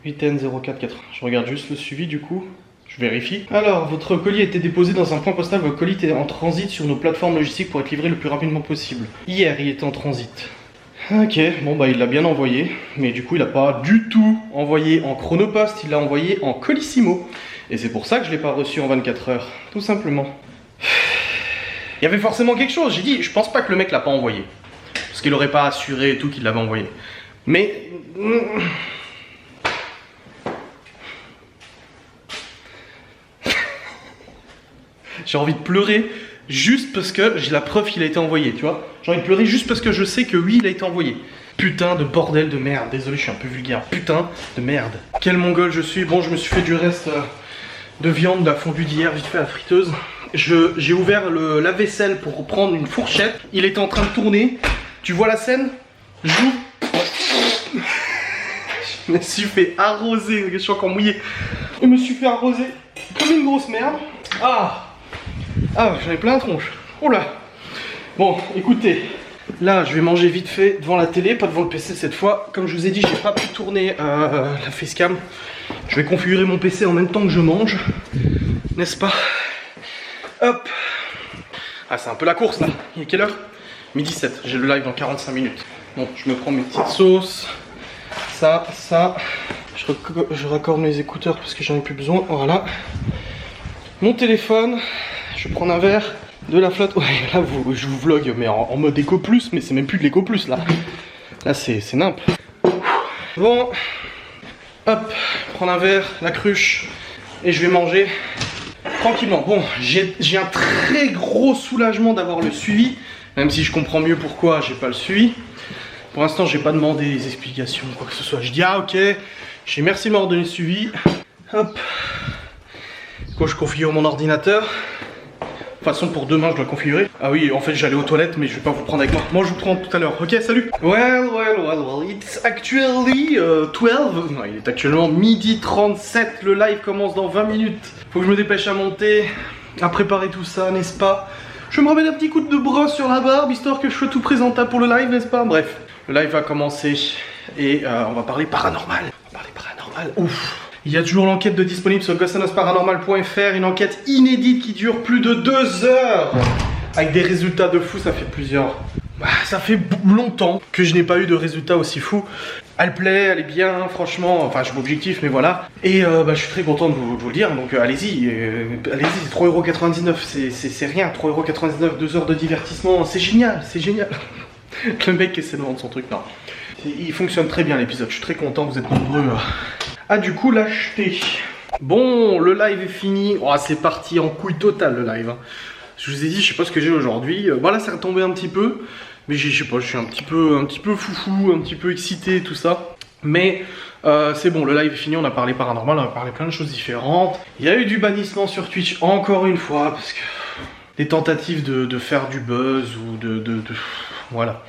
8N0480. Je regarde juste le suivi du coup. Je vérifie. Alors, votre colis a été déposé dans un point postal. Votre colis était en transit sur nos plateformes logistiques pour être livré le plus rapidement possible. Hier, il était en transit. Ok, bon bah il l'a bien envoyé, mais du coup il a pas du tout envoyé en Chronopost, il l'a envoyé en Colissimo. Et c'est pour ça que je l'ai pas reçu en 24 heures, tout simplement. Il y avait forcément quelque chose, j'ai dit, je pense pas que le mec l'a pas envoyé. Parce qu'il aurait pas assuré et tout qu'il l'avait envoyé. Mais... j'ai envie de pleurer. Juste parce que j'ai la preuve qu'il a été envoyé, tu vois. J'ai envie de pleurer juste parce que je sais que oui, il a été envoyé. Putain de bordel de merde. Désolé, je suis un peu vulgaire. Putain de merde. Quel mongol je suis. Bon, je me suis fait du reste de viande, de la fondue d'hier, vite fait à la friteuse. J'ai ouvert le lave-vaisselle pour prendre une fourchette. Il était en train de tourner. Tu vois la scène? J'ouvre. Je me suis fait arroser. Je suis encore mouillé. Je me suis fait arroser comme une grosse merde. Ah, j'en ai plein la tronche. Oh là. Bon, écoutez, là, je vais manger vite fait devant la télé, pas devant le PC cette fois. Comme je vous ai dit, j'ai pas pu tourner la facecam. Je vais configurer mon PC en même temps que je mange, n'est-ce pas? Hop. Ah, c'est un peu la course là. Il est quelle heure? 12h07. J'ai le live dans 45 minutes. Bon, je me prends mes petites sauces. Ça. Je raccorde mes écouteurs parce que j'en ai plus besoin. Voilà. Mon téléphone. Je vais prendre un verre, de la flotte. Ouais, là, je vous vlog, mais en mode éco plus, mais c'est même plus de l'éco plus là. Là, c'est nimp. Bon, hop, prendre un verre, la cruche, et je vais manger tranquillement. Bon, j'ai un très gros soulagement d'avoir le suivi, même si je comprends mieux pourquoi j'ai pas le suivi. Pour l'instant, j'ai pas demandé des explications, quoi que ce soit. Je dis, ah ok, j'ai merci de m'avoir donné le suivi. Hop, quoi, je configure mon ordinateur. De toute façon, pour demain, je dois configurer. Ah oui, en fait, j'allais aux toilettes, mais je vais pas vous prendre avec moi. Moi, je vous prends tout à l'heure. Ok, salut. Well, it's actually 12. Non, il est actuellement 12h37. Le live commence dans 20 minutes. Faut que je me dépêche à monter, à préparer tout ça, n'est-ce pas? Je vais me remettre un petit coup de brosse sur la barbe, histoire que je sois tout présentable pour le live, n'est-ce pas? Bref, le live va commencer et on va parler paranormal. Ouf. Il y a toujours l'enquête de disponible sur ghostandhouseparanormal.fr, une enquête inédite qui dure plus de 2 heures. Avec des résultats de fou, ça fait plusieurs... ça fait longtemps que je n'ai pas eu de résultats aussi fous. Elle plaît, elle est bien, franchement, enfin je suis objectif, mais voilà. Et je suis très content de vous le dire, donc allez-y, allez-y, 3,99€, c'est rien, 3,99€, 2 heures de divertissement, c'est génial, c'est génial. Le mec qui essaie de vendre son truc, non. Il fonctionne très bien l'épisode, je suis très content, vous êtes nombreux à du coup l'acheter. Bon, le live est fini, oh, c'est parti en couille totale le live. Je vous ai dit, je sais pas ce que j'ai aujourd'hui. Voilà, ça a retombé un petit peu. Mais je sais pas, je suis un petit peu foufou, un petit peu excité, tout ça. Mais c'est bon, le live est fini, on a parlé paranormal, on a parlé plein de choses différentes. Il y a eu du bannissement sur Twitch encore une fois, parce que des tentatives de faire du buzz ou voilà.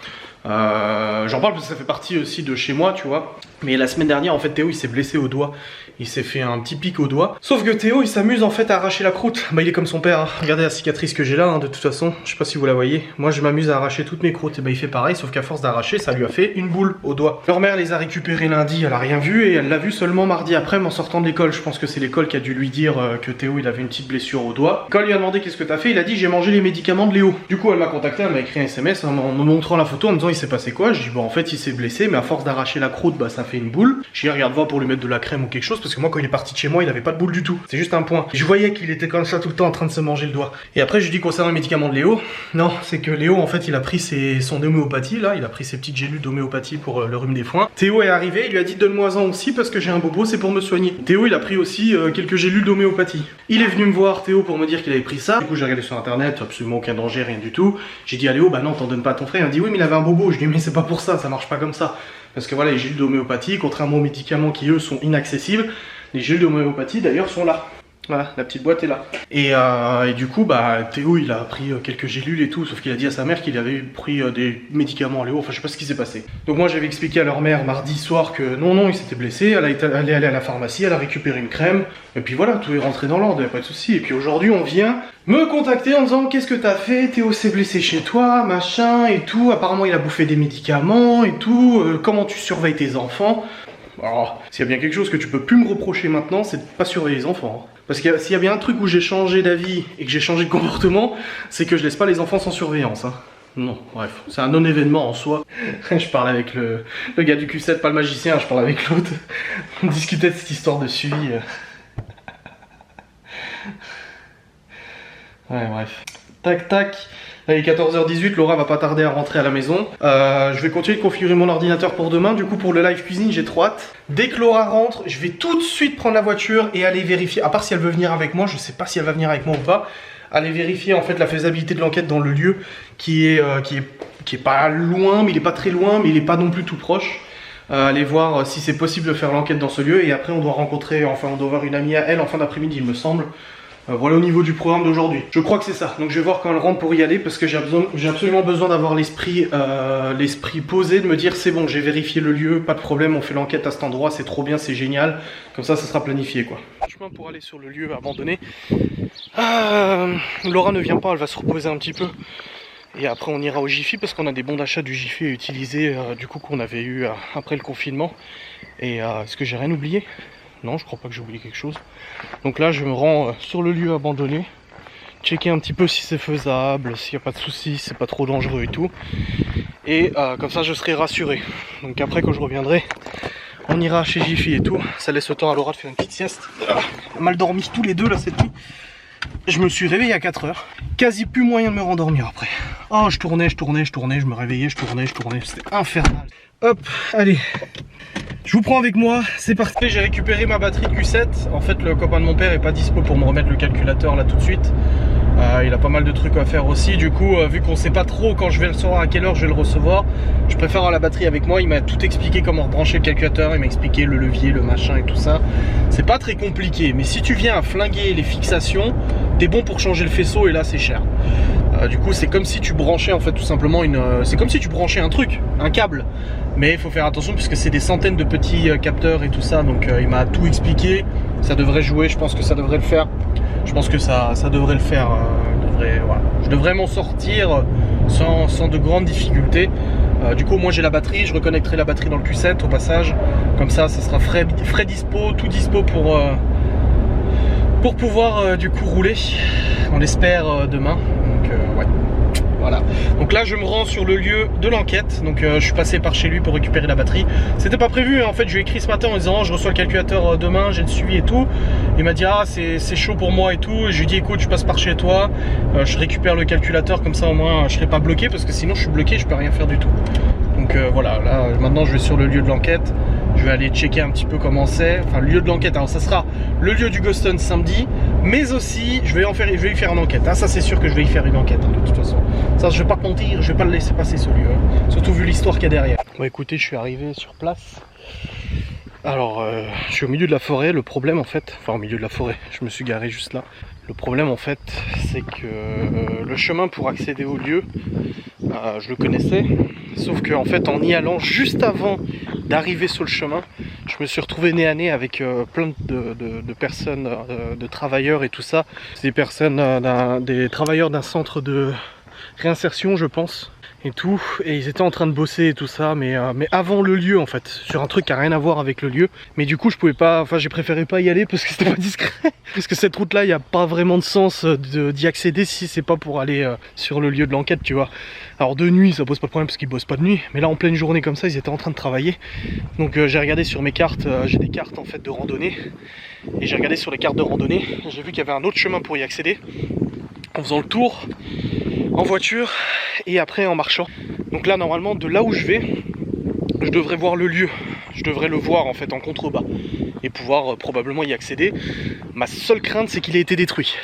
J'en parle parce que ça fait partie aussi de chez moi, tu vois. Mais la semaine dernière, en fait, Théo, il s'est blessé au doigt. Il s'est fait un petit pic au doigt. Sauf que Théo, il s'amuse en fait à arracher la croûte. Bah, il est comme son père, hein. Regardez la cicatrice que j'ai là, hein, de toute façon. Je sais pas si vous la voyez. Moi, je m'amuse à arracher toutes mes croûtes. Et bah, il fait pareil, sauf qu'à force d'arracher, ça lui a fait une boule au doigt. Leur mère les a récupérés lundi, elle a rien vu. Et elle l'a vu seulement mardi après, en sortant de l'école. Je pense que c'est l'école qui a dû lui dire que Théo, il avait une petite blessure au doigt. Quand elle lui a demandé qu'est-ce que t'as fait, il a dit j'ai mangé les médicaments de Léo. Du coup, elle m'a contacté, elle m'a écrit un SMS en me montrant la photo, en me disant il s'est passé quoi. Je dis bon, en fait, il s'est blessé, mais à force d'arracher la croûte, bah, ça fait une boule. Je dis regarde, va pour lui mettre de la crème ou quelque chose, parce que moi, quand il est parti de chez moi, il avait pas de boule du tout. C'est juste un point. Je voyais qu'il était comme ça tout le temps en train de se manger le doigt. Et après, je lui dis concernant les médicaments de Léo, non, c'est que Léo, en fait, il a pris son homéopathie, là, il a pris ses petites gélules d'homéopathie pour le rhume des foins. Théo est arrivé, il lui a dit donne-moi-en aussi parce que j'ai un bobo, c'est pour me soigner. Théo, il a pris aussi quelques gélules d'homéopathie. Il est venu me voir, Théo, pour me dire qu'il avait pris ça. Du coup, j'ai regardé sur internet, absolument aucun danger, rien du tout. J'ai dit à Léo, bah non, t'en donnes pas à ton frère. Il m'a dit oui, mais il avait un bobo. Je lui ai dit mais c'est pas pour ça, ça marche pas comme ça. Parce que voilà, les gélules d'homéopathie, contrairement aux médicaments qui eux sont inaccessibles, les gélules d'homéopathie d'ailleurs sont là. Voilà, la petite boîte est là. Et du coup, bah, Théo, il a pris quelques gélules et tout, sauf qu'il a dit à sa mère qu'il avait pris des médicaments à Léo, enfin je sais pas ce qui s'est passé. Donc moi j'avais expliqué à leur mère mardi soir que non, il s'était blessé, elle est allée à la pharmacie, elle a récupéré une crème, et puis voilà, tout est rentré dans l'ordre, y a pas de souci. Et puis aujourd'hui on vient me contacter en disant qu'est-ce que t'as fait, Théo s'est blessé chez toi, machin, et tout, apparemment il a bouffé des médicaments, et tout, comment tu surveilles tes enfants. Alors, s'il y a bien quelque chose que tu peux plus me reprocher maintenant, c'est de pas surveiller les enfants. Hein. Parce que s'il y a bien un truc où j'ai changé d'avis et que j'ai changé de comportement, c'est que je laisse pas les enfants sans surveillance. Hein. Non, bref, c'est un non-événement en soi. Je parle avec le gars du Q7, pas le magicien, je parle avec l'autre. On discutait de cette histoire de suivi. Ouais, bref. Tac, tac. Allez, 14h18, Laura va pas tarder à rentrer à la maison. Je vais continuer de configurer mon ordinateur pour demain. Du coup, pour le live cuisine, j'ai trop hâte. Dès que Laura rentre, je vais tout de suite prendre la voiture et aller vérifier. À part si elle veut venir avec moi, je sais pas si elle va venir avec moi ou pas. Aller vérifier en fait la faisabilité de l'enquête dans le lieu qui est pas loin, mais il est pas très loin, mais il est pas non plus tout proche. Aller voir si c'est possible de faire l'enquête dans ce lieu. Et après, on doit rencontrer, enfin, on doit voir une amie à elle en fin d'après-midi, il me semble. Voilà au niveau du programme d'aujourd'hui. Je crois que c'est ça. Donc je vais voir quand elle rentre pour y aller parce que j'ai absolument besoin d'avoir l'esprit posé, de me dire c'est bon, j'ai vérifié le lieu, pas de problème, on fait l'enquête à cet endroit, c'est trop bien, c'est génial. Comme ça sera planifié quoi. Chemin pour aller sur le lieu abandonné. Laura ne vient pas, elle va se reposer un petit peu. Et après on ira au Jiffy parce qu'on a des bons d'achat du Jiffy à utiliser du coup qu'on avait eu après le confinement. Et est-ce que j'ai rien oublié ? Non, je crois pas que j'ai oublié quelque chose. Donc là, je me rends sur le lieu abandonné. Checker un petit peu si c'est faisable, s'il n'y a pas de soucis, si c'est pas trop dangereux et tout. Et comme ça, je serai rassuré. Donc après, quand je reviendrai, on ira chez Jiffy et tout. Ça laisse le temps à Laura de faire une petite sieste. Mal dormi tous les deux là cette nuit. Je me suis réveillé à 4h. Quasi plus moyen de me rendormir après. Oh, je tournais, je me réveillais, je tournais. C'était infernal. Hop, allez. Je vous prends avec moi, c'est parti. J'ai récupéré ma batterie Q7. En fait, le copain de mon père est pas dispo pour me remettre le calculateur là tout de suite. Il a pas mal de trucs à faire aussi. Du coup, vu qu'on sait pas trop quand je vais le recevoir, à quelle heure je vais le recevoir, je préfère avoir la batterie avec moi. Il m'a tout expliqué comment rebrancher le calculateur. Il m'a expliqué le levier, le machin et tout ça. C'est pas très compliqué. Mais si tu viens à flinguer les fixations, t'es bon pour changer le faisceau et là c'est cher. Du coup, c'est comme si tu branchais en fait tout simplement c'est comme si tu branchais un truc, un câble. Mais il faut faire attention puisque c'est des centaines de petits capteurs et tout ça. Donc il m'a tout expliqué. Ça devrait jouer, je pense que ça devrait le faire. Je pense que ça devrait le faire. Voilà. Je devrais m'en sortir sans de grandes difficultés. Du coup, moi j'ai la batterie. Je reconnecterai la batterie dans le Q7 au passage. Comme ça sera frais dispo, tout dispo pour pouvoir du coup rouler. On l'espère demain. Donc ouais. Voilà. Donc là je me rends sur le lieu de l'enquête. Donc je suis passé par chez lui pour récupérer la batterie. C'était pas prévu, hein. En fait je lui ai écrit ce matin en disant je reçois le calculateur demain, j'ai le suivi et tout. Il m'a dit ah c'est chaud pour moi et tout. Et je lui ai dit écoute je passe par chez toi, je récupère le calculateur comme ça au moins je serai pas bloqué parce que sinon je suis bloqué, je peux rien faire du tout. Donc voilà, là maintenant je vais sur le lieu de l'enquête. Je vais aller checker un petit peu comment c'est. Enfin le lieu de l'enquête, alors ça sera le lieu du Ghost Hunt samedi. mais aussi je vais y faire une enquête, hein. Ça c'est sûr que je vais y faire une enquête, hein, de toute façon. Ça je vais pas te mentir, je vais pas le laisser passer ce lieu, hein. Surtout vu l'histoire qu'il y a derrière. Bon écoutez, je suis arrivé sur place. Alors je suis au milieu de la forêt, le problème en fait, enfin au milieu de la forêt, je me suis garé juste là. Le problème en fait c'est que le chemin pour accéder au lieu, je le connaissais, sauf que en fait en y allant juste avant d'arriver sur le chemin, je me suis retrouvé nez à nez avec plein de personnes, de travailleurs et tout ça. C'est des personnes, des travailleurs d'un centre de réinsertion je pense. Et tout, et ils étaient en train de bosser et tout ça, mais avant le lieu en fait, sur un truc qui a rien à voir avec le lieu. Mais du coup je pouvais pas, enfin j'ai préféré pas y aller parce que c'était pas discret. Parce que cette route là, il n'y a pas vraiment de sens d'y accéder si c'est pas pour aller sur le lieu de l'enquête, tu vois. Alors de nuit ça pose pas de problème parce qu'ils bossent pas de nuit, mais là en pleine journée comme ça ils étaient en train de travailler. Donc j'ai regardé sur mes cartes, j'ai des cartes en fait de randonnée, et j'ai regardé sur les cartes de randonnée, j'ai vu qu'il y avait un autre chemin pour y accéder, en faisant le tour, en voiture et après en marchant. Donc là normalement de là où je vais, je devrais voir le lieu, je devrais le voir en fait en contrebas et pouvoir probablement y accéder. Ma seule crainte c'est qu'il ait été détruit.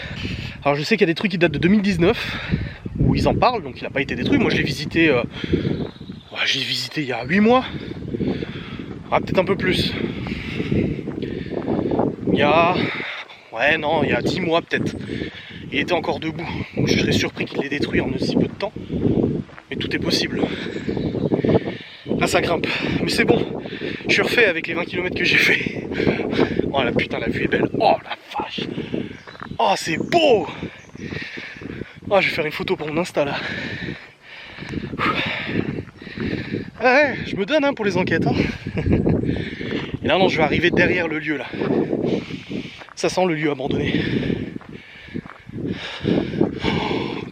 Alors je sais qu'il y a des trucs qui datent de 2019 où ils en parlent, donc il n'a pas été détruit. Moi je l'ai visité, il y a 8 mois, peut-être un peu plus. Il y a 10 mois peut-être. Il était encore debout, donc je serais surpris qu'il l'ait détruit en aussi peu de temps. Mais tout est possible. Là ça grimpe, mais c'est bon. Je suis refait avec les 20 km que j'ai fait. Oh la putain, la vue est belle. Oh la vache. Oh c'est beau. Oh je vais faire une photo pour mon Insta là. Ouais, je me donne hein, pour les enquêtes. Hein. Et là non, je vais arriver derrière le lieu là. Ça sent le lieu abandonné.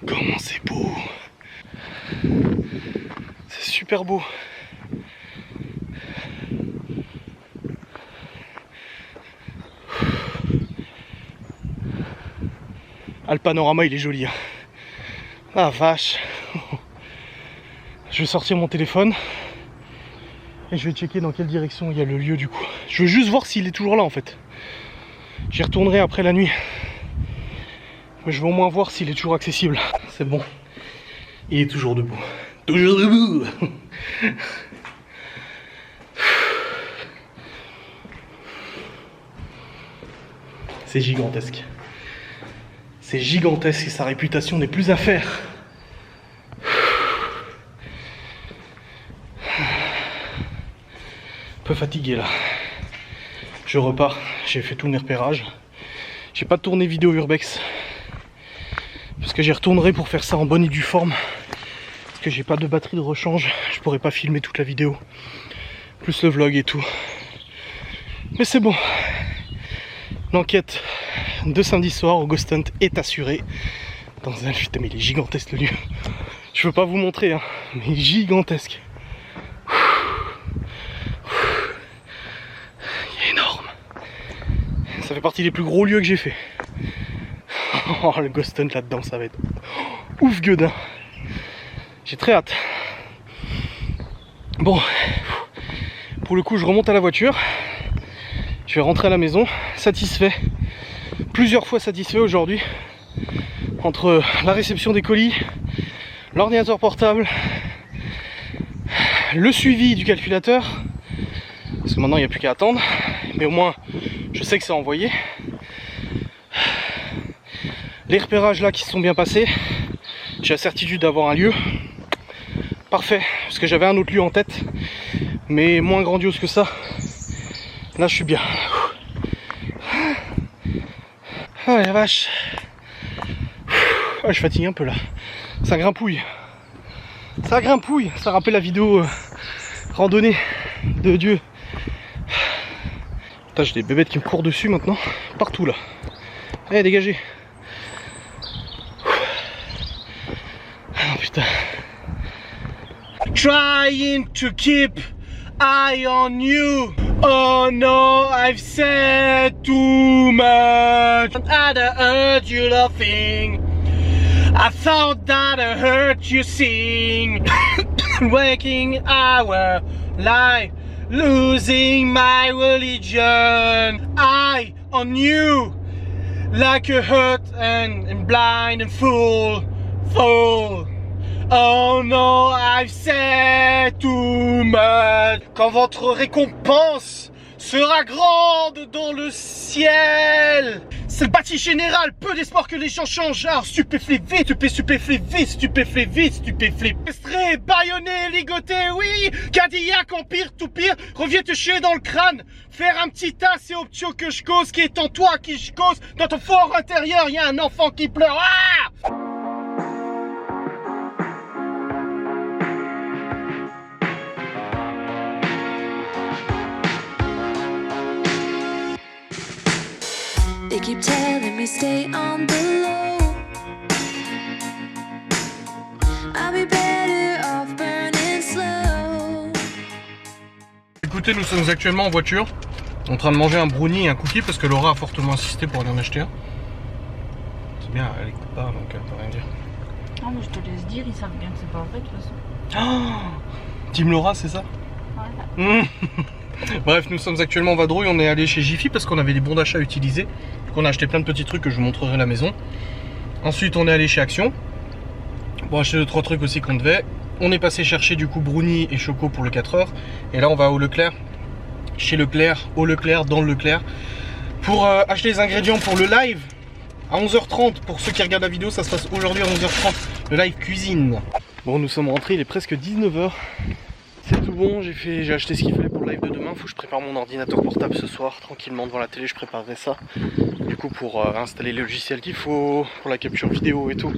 Comment c'est beau. C'est super beau. Ah, le panorama il est joli. Hein. Ah vache. Je vais sortir mon téléphone et je vais checker dans quelle direction il y a le lieu du coup. Je veux juste voir s'il est toujours là en fait. J'y retournerai après la nuit. Mais je veux au moins voir s'il est toujours accessible. C'est bon. Il est toujours debout. Toujours debout. C'est gigantesque. C'est gigantesque et sa réputation n'est plus à faire. Un peu fatigué là. Je repars. J'ai fait tous mes repérages. J'ai pas tourné vidéo urbex. Parce que j'y retournerai pour faire ça en bonne et due forme. Parce que j'ai pas de batterie de rechange. Je pourrais pas filmer toute la vidéo. Plus le vlog et tout. Mais c'est bon. L'enquête de samedi soir au Ghost Hunt est assurée. Dans un... Putain mais il est gigantesque le lieu. Je veux pas vous montrer hein. Mais il est gigantesque. Il est énorme. Ça fait partie des plus gros lieux que j'ai fait. Oh le Ghost Hunt là-dedans ça va être ouf gueudin. J'ai très hâte. Bon, pour le coup je remonte à la voiture. Je vais rentrer à la maison, satisfait. Plusieurs fois satisfait aujourd'hui. Entre la réception des colis, l'ordinateur portable, le suivi du calculateur. Parce que maintenant il n'y a plus qu'à attendre. Mais au moins je sais que c'est envoyé. Les repérages là qui se sont bien passés. J'ai la certitude d'avoir un lieu. Parfait, parce que j'avais un autre lieu en tête. Mais moins grandiose que ça. Là je suis bien. Ah la vache. Ah, je fatigue un peu là. Ça grimpouille. Ça grimpouille. Ça rappelle la vidéo randonnée de Dieu. Putain, j'ai des bébêtes qui me courent dessus maintenant. Partout là. Allez, dégagez. Oh putain. Trying to keep eye on you. Oh no, I've said too much. I heard you laughing. I thought that I heard you sing. Waking our life, losing my religion. Eye on you. like a hurt and blind and fool. Oh no, I've said too much. Quand votre récompense sera grande dans le ciel. C'est le bâti général, peu d'espoir que les gens changent. Alors stupéflé vite, Estré, baïonné, ligoté, oui. Cadillac, empire, tout pire, reviens te chier dans le crâne. Faire un petit tas, c'est optio que je cause, qui est en toi, qui je cause. Dans ton fort intérieur, il y a un enfant qui pleure. Ah! They keep telling me stay on the low. I'll be better off burning slow. Écoutez, nous sommes actuellement en voiture, en train de manger un brownie et un cookie parce que Laura a fortement insisté pour aller en acheter un. C'est bien, elle écoute pas donc elle peut rien dire. Non mais je te laisse dire, ils savent bien que c'est pas vrai de toute façon. Oh, Team Laura, c'est ça? Voilà. Bref, nous sommes actuellement en vadrouille, on est allé chez Jiffy parce qu'on avait des bons d'achat utilisés. Donc on a acheté plein de petits trucs que je vous montrerai à la maison. Ensuite on est allé chez Action pour acheter 2-3 trucs aussi qu'on devait. On est passé chercher du coup brownie et choco pour le 4h. Et là on va au Leclerc, chez Leclerc, au Leclerc, dans le Leclerc, pour acheter les ingrédients pour le live à 11h30. Pour ceux qui regardent la vidéo, ça se passe aujourd'hui à 11h30, le live cuisine. Bon, nous sommes rentrés, il est presque 19h. C'est tout bon, j'ai acheté ce qu'il fallait pour le live de demain. Faut que je prépare mon ordinateur portable ce soir, tranquillement devant la télé, je préparerai ça. Du coup pour installer les logiciels qu'il faut, pour la capture vidéo et tout.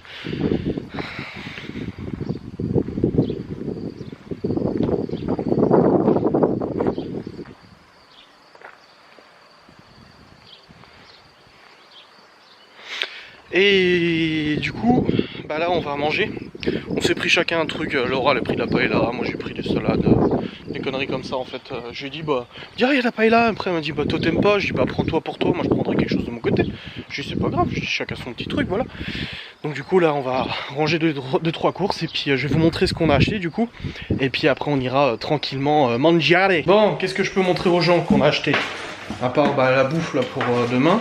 Et du coup, bah là on va manger. On s'est pris chacun un truc. Laura elle a pris de la paella, moi j'ai pris des salades, des conneries comme ça en fait. Je lui ai dit bah, il y a la paella. Après elle m'a dit bah toi t'aimes pas. Je dis bah prends-toi pour toi, moi je prendrai quelque chose de mon côté. Je lui ai dit c'est pas grave, je dis chacun son petit truc, voilà. Donc du coup là on va ranger 2-3 courses et puis je vais vous montrer ce qu'on a acheté du coup. Et puis après on ira tranquillement mangiare. Bon, qu'est-ce que je peux montrer aux gens qu'on a acheté? À part bah, la bouffe là pour demain.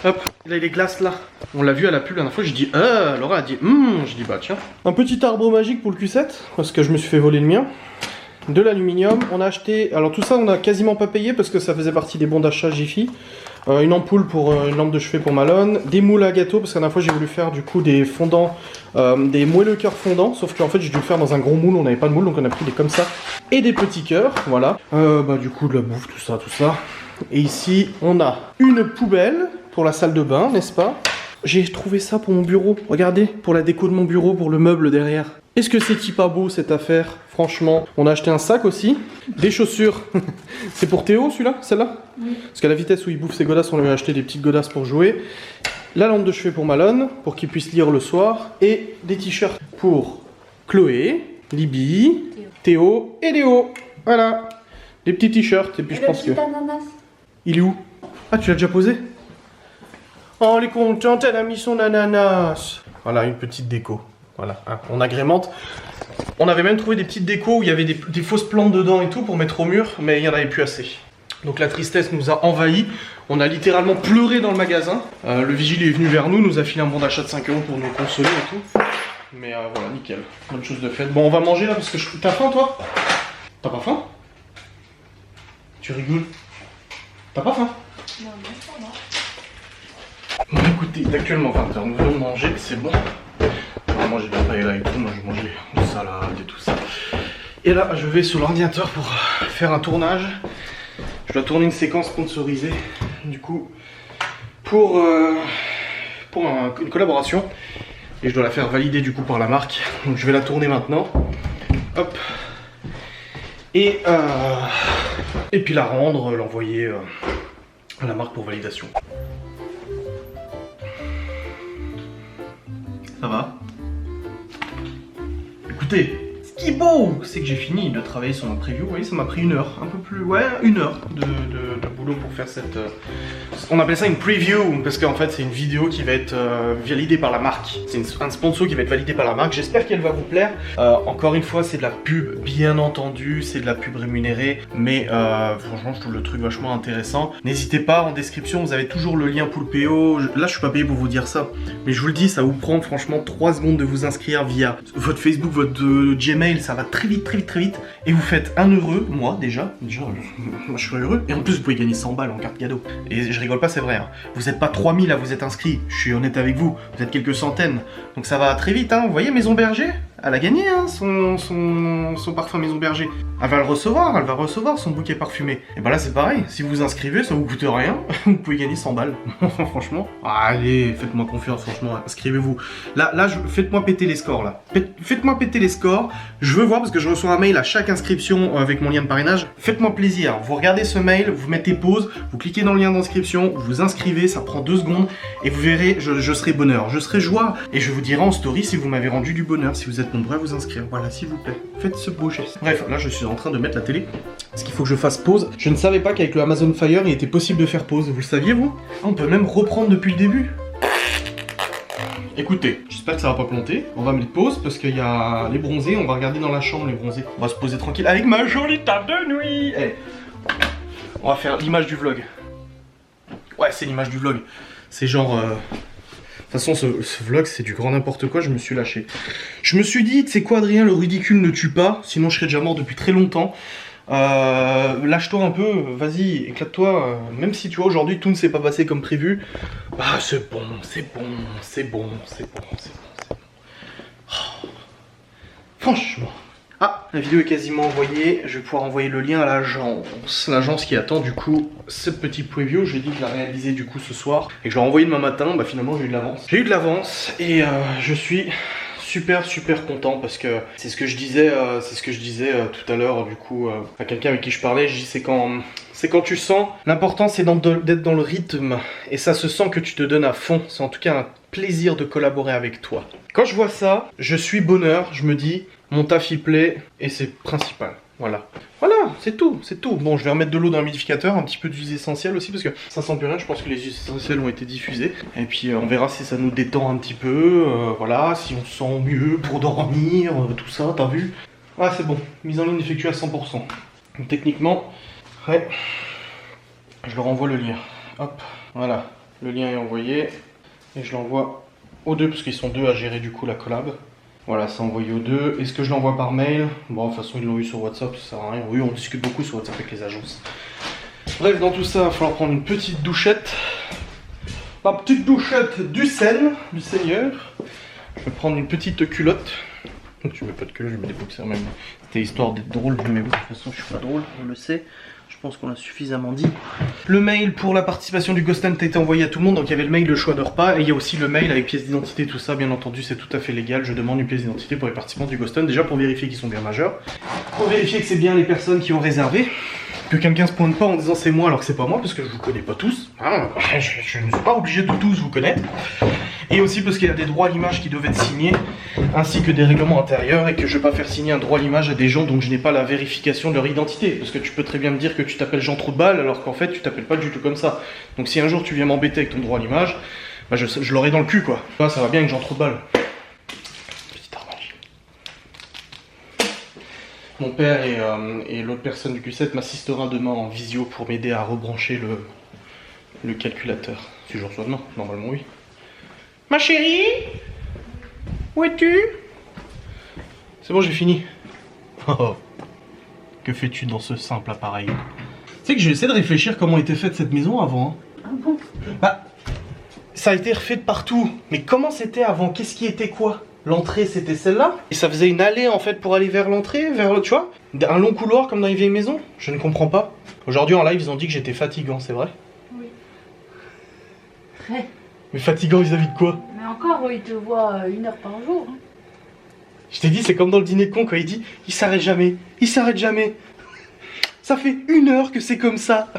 Hop, là les glaces là. On l'a vu à la pub la dernière fois, j'ai dit Laura a dit je dis bah tiens. Un petit arbre magique pour le Q7, parce que je me suis fait voler le mien. De l'aluminium, on a acheté, alors tout ça on a quasiment pas payé parce que ça faisait partie des bons d'achat Jiffy. Une ampoule pour une lampe de chevet pour Malone, des moules à gâteau parce que la dernière fois j'ai voulu faire du coup des fondants, des moelleux cœurs fondants, sauf qu'en fait j'ai dû le faire dans un gros moule, on n'avait pas de moule donc on a pris des comme ça. Et des petits cœurs, voilà. Bah du coup de la bouffe, tout ça. Et ici on a une poubelle pour la salle de bain, n'est-ce pas? J'ai trouvé ça pour mon bureau, regardez, pour la déco de mon bureau, pour le meuble derrière. Est-ce que c'est pas beau cette affaire? Franchement, on a acheté un sac aussi, des chaussures. C'est pour Théo celui-là, celle-là? Oui. Parce qu'à la vitesse où il bouffe ses godasses, on lui a acheté des petites godasses pour jouer. La lampe de chevet pour Malone, pour qu'il puisse lire le soir. Et des t-shirts pour Chloé, Libby, Théo et Léo. Voilà, des petits t-shirts. Et puis je pense que... ananas. Il est où? Ah, tu l'as déjà posé? Oh, elle est contente, elle a mis son ananas. Voilà, une petite déco. Voilà, hein, on agrémente. On avait même trouvé des petites décos où il y avait des fausses plantes dedans et tout pour mettre au mur, mais il n'y en avait plus assez. Donc la tristesse nous a envahis. On a littéralement pleuré dans le magasin. Le vigile est venu vers nous, nous a filé un bon d'achat de 5 € pour nous consoler et tout. Mais voilà, nickel. Bonne chose de faite. Bon, on va manger là parce que t'as faim toi? T'as pas faim? Tu rigoles? T'as pas faim? Non, ça va. Bon écoutez, il est actuellement 20h, nous venons de manger, c'est bon. On va manger de la paella et tout, moi je vais manger de salade et tout ça. Et là, je vais sur l'ordinateur pour faire un tournage. Je dois tourner une séquence sponsorisée, du coup, pour une collaboration. Et je dois la faire valider du coup par la marque. Donc je vais la tourner maintenant. Hop. Et puis la rendre, l'envoyer à la marque pour validation. Ça va? Écoutez. Thibaut, c'est que j'ai fini de travailler sur mon preview. Vous voyez, ça m'a pris 1 heure, un peu plus, ouais, 1 heure de boulot pour faire cette... On appelle ça une preview, parce qu'en fait c'est une vidéo qui va être validée par la marque. C'est un sponsor qui va être validé par la marque, j'espère qu'elle va vous plaire. Encore une fois, c'est de la pub, bien entendu, c'est de la pub rémunérée, mais franchement je trouve le truc vachement intéressant. N'hésitez pas, en description vous avez toujours le lien Poulpeo. Là je suis pas payé pour vous dire ça, mais je vous le dis, ça vous prend franchement 3 secondes de vous inscrire via votre Facebook, votre Gmail, ça va très vite, et vous faites 1 heureux, moi déjà, moi je suis heureux, et en plus vous pouvez gagner 100 balles en carte cadeau, et je rigole pas, c'est vrai, hein. Vous êtes pas 3000 à vous être inscrits, je suis honnête avec vous, vous êtes quelques centaines, donc ça va très vite, hein. Vous voyez Maison Berger, elle a gagné hein, son parfum Maison Berger, elle va recevoir son bouquet parfumé, et ben là c'est pareil, si vous vous inscrivez, ça vous coûte rien, vous pouvez gagner 100 balles, franchement, allez, faites-moi confiance, franchement, inscrivez-vous, là faites-moi péter les scores là, faites-moi péter les scores, je veux voir parce que je reçois un mail à chaque inscription avec mon lien de parrainage, faites-moi plaisir, vous regardez ce mail, vous mettez pause, vous cliquez dans le lien d'inscription, vous vous inscrivez, ça prend 2 secondes, et vous verrez, je serai bonheur, je serai joie, et je vous dirai en story si vous m'avez rendu du bonheur, si vous êtes nombreux à vous inscrire, voilà s'il vous plaît, faites ce beau geste. Bref, là je suis en train de mettre la télé, parce qu'il faut que je fasse pause, je ne savais pas qu'avec le Amazon Fire il était possible de faire pause, vous le saviez vous? On peut même reprendre depuis le début. Écoutez, j'espère que ça va pas planter. On va mettre pause parce qu'il y a les bronzés. On va regarder dans la chambre les bronzés. On va se poser tranquille avec ma jolie table de nuit. Hey. On va faire l'image du vlog. Ouais, c'est l'image du vlog. C'est genre... De toute façon, ce vlog, c'est du grand n'importe quoi. Je me suis lâché. Je me suis dit, tu sais quoi, Adrien, le ridicule ne tue pas. Sinon, je serais déjà mort depuis très longtemps. Lâche-toi un peu, vas-y, éclate-toi, même si tu vois aujourd'hui tout ne s'est pas passé comme prévu, bah c'est bon. Oh. Franchement. Ah, la vidéo est quasiment envoyée, je vais pouvoir envoyer le lien à l'agence qui attend du coup cette petite preview. J'ai dit que je la réalisais du coup ce soir et que je l'ai envoyé demain matin, bah finalement j'ai eu de l'avance. J'ai eu de l'avance et je suis... super content parce que c'est ce que je disais tout à l'heure du coup à quelqu'un avec qui je parlais. Je dis c'est quand tu sens, l'important c'est d'être dans le rythme et ça se sent que tu te donnes à fond, c'est en tout cas un plaisir de collaborer avec toi. Quand je vois ça, je suis bonheur, je me dis mon taf il plaît et c'est principal. Voilà, c'est tout. Bon, je vais remettre de l'eau dans l'humidificateur, un petit peu d'huile essentielle aussi, parce que ça sent plus rien, je pense que les huiles essentielles ont été diffusées. Et puis on verra si ça nous détend un petit peu, voilà, si on se sent mieux pour dormir, tout ça, t'as vu? Ah, c'est bon, mise en ligne effectuée à 100%. Donc, techniquement, ouais, je leur envoie le lien. Hop, voilà, le lien est envoyé, et je l'envoie aux deux, parce qu'ils sont 2 à gérer du coup la collab. Voilà, c'est envoyé aux 2. Est-ce que je l'envoie par mail? Bon, de toute façon, ils l'ont eu sur WhatsApp, ça sert à rien. Oui, on discute beaucoup sur WhatsApp avec les agences. Bref, dans tout ça, il va falloir prendre une petite douchette. Ma petite douchette du Seigneur. Je vais prendre une petite culotte. Je mets pas de culotte, je mets des boxers même. C'était histoire d'être drôle, mais bon, de toute façon, je suis pas drôle, on le sait. Je pense qu'on l'a suffisamment dit. Le mail pour la participation du Ghost Hunt a été envoyé à tout le monde, donc il y avait le mail le choix de repas, et il y a aussi le mail avec pièce d'identité, tout ça, bien entendu, c'est tout à fait légal. Je demande une pièce d'identité pour les participants du Ghost Hunt, déjà pour vérifier qu'ils sont bien majeurs, pour vérifier que c'est bien les personnes qui ont réservé, que quelqu'un se pointe pas en disant c'est moi alors que c'est pas moi, parce que je vous connais pas tous, hein, je ne suis pas obligé de tous vous connaître, et aussi parce qu'il y a des droits à l'image qui doivent être signés, ainsi que des règlements intérieurs, et que je vais pas faire signer un droit à l'image à des gens dont je n'ai pas la vérification de leur identité, parce que tu peux très bien me dire que tu t'appelles Jean Trou-de-Balle alors qu'en fait tu t'appelles pas du tout comme ça. Donc si un jour tu viens m'embêter avec ton droit à l'image, bah je l'aurai dans le cul quoi. Ça va bien avec Jean Trou-de-Balle. Petite armagie. Mon père et l'autre personne du Q7 m'assistera demain en visio pour m'aider à rebrancher le calculateur. Si je reçois demain, normalement oui. Ma chérie, où es-tu? C'est bon, j'ai fini. Oh, que fais-tu dans ce simple appareil? Tu sais que j'ai essayé de réfléchir comment était faite cette maison avant. Hein. Ah bon? Bah, ça a été refait de partout. Mais comment c'était avant? Qu'est-ce qui était quoi? L'entrée c'était celle-là? Et ça faisait une allée en fait pour aller vers l'entrée, vers le, tu vois? Un long couloir comme dans les vieilles maisons? Je ne comprends pas. Aujourd'hui en live ils ont dit que j'étais fatigant, c'est vrai? Oui. Très. Mais fatigant vis-à-vis de quoi? Mais encore, il te voit 1 heure par jour. Hein. Je t'ai dit, c'est comme dans le dîner de con quand il dit il s'arrête jamais, il s'arrête jamais. Ça fait 1 heure que c'est comme ça.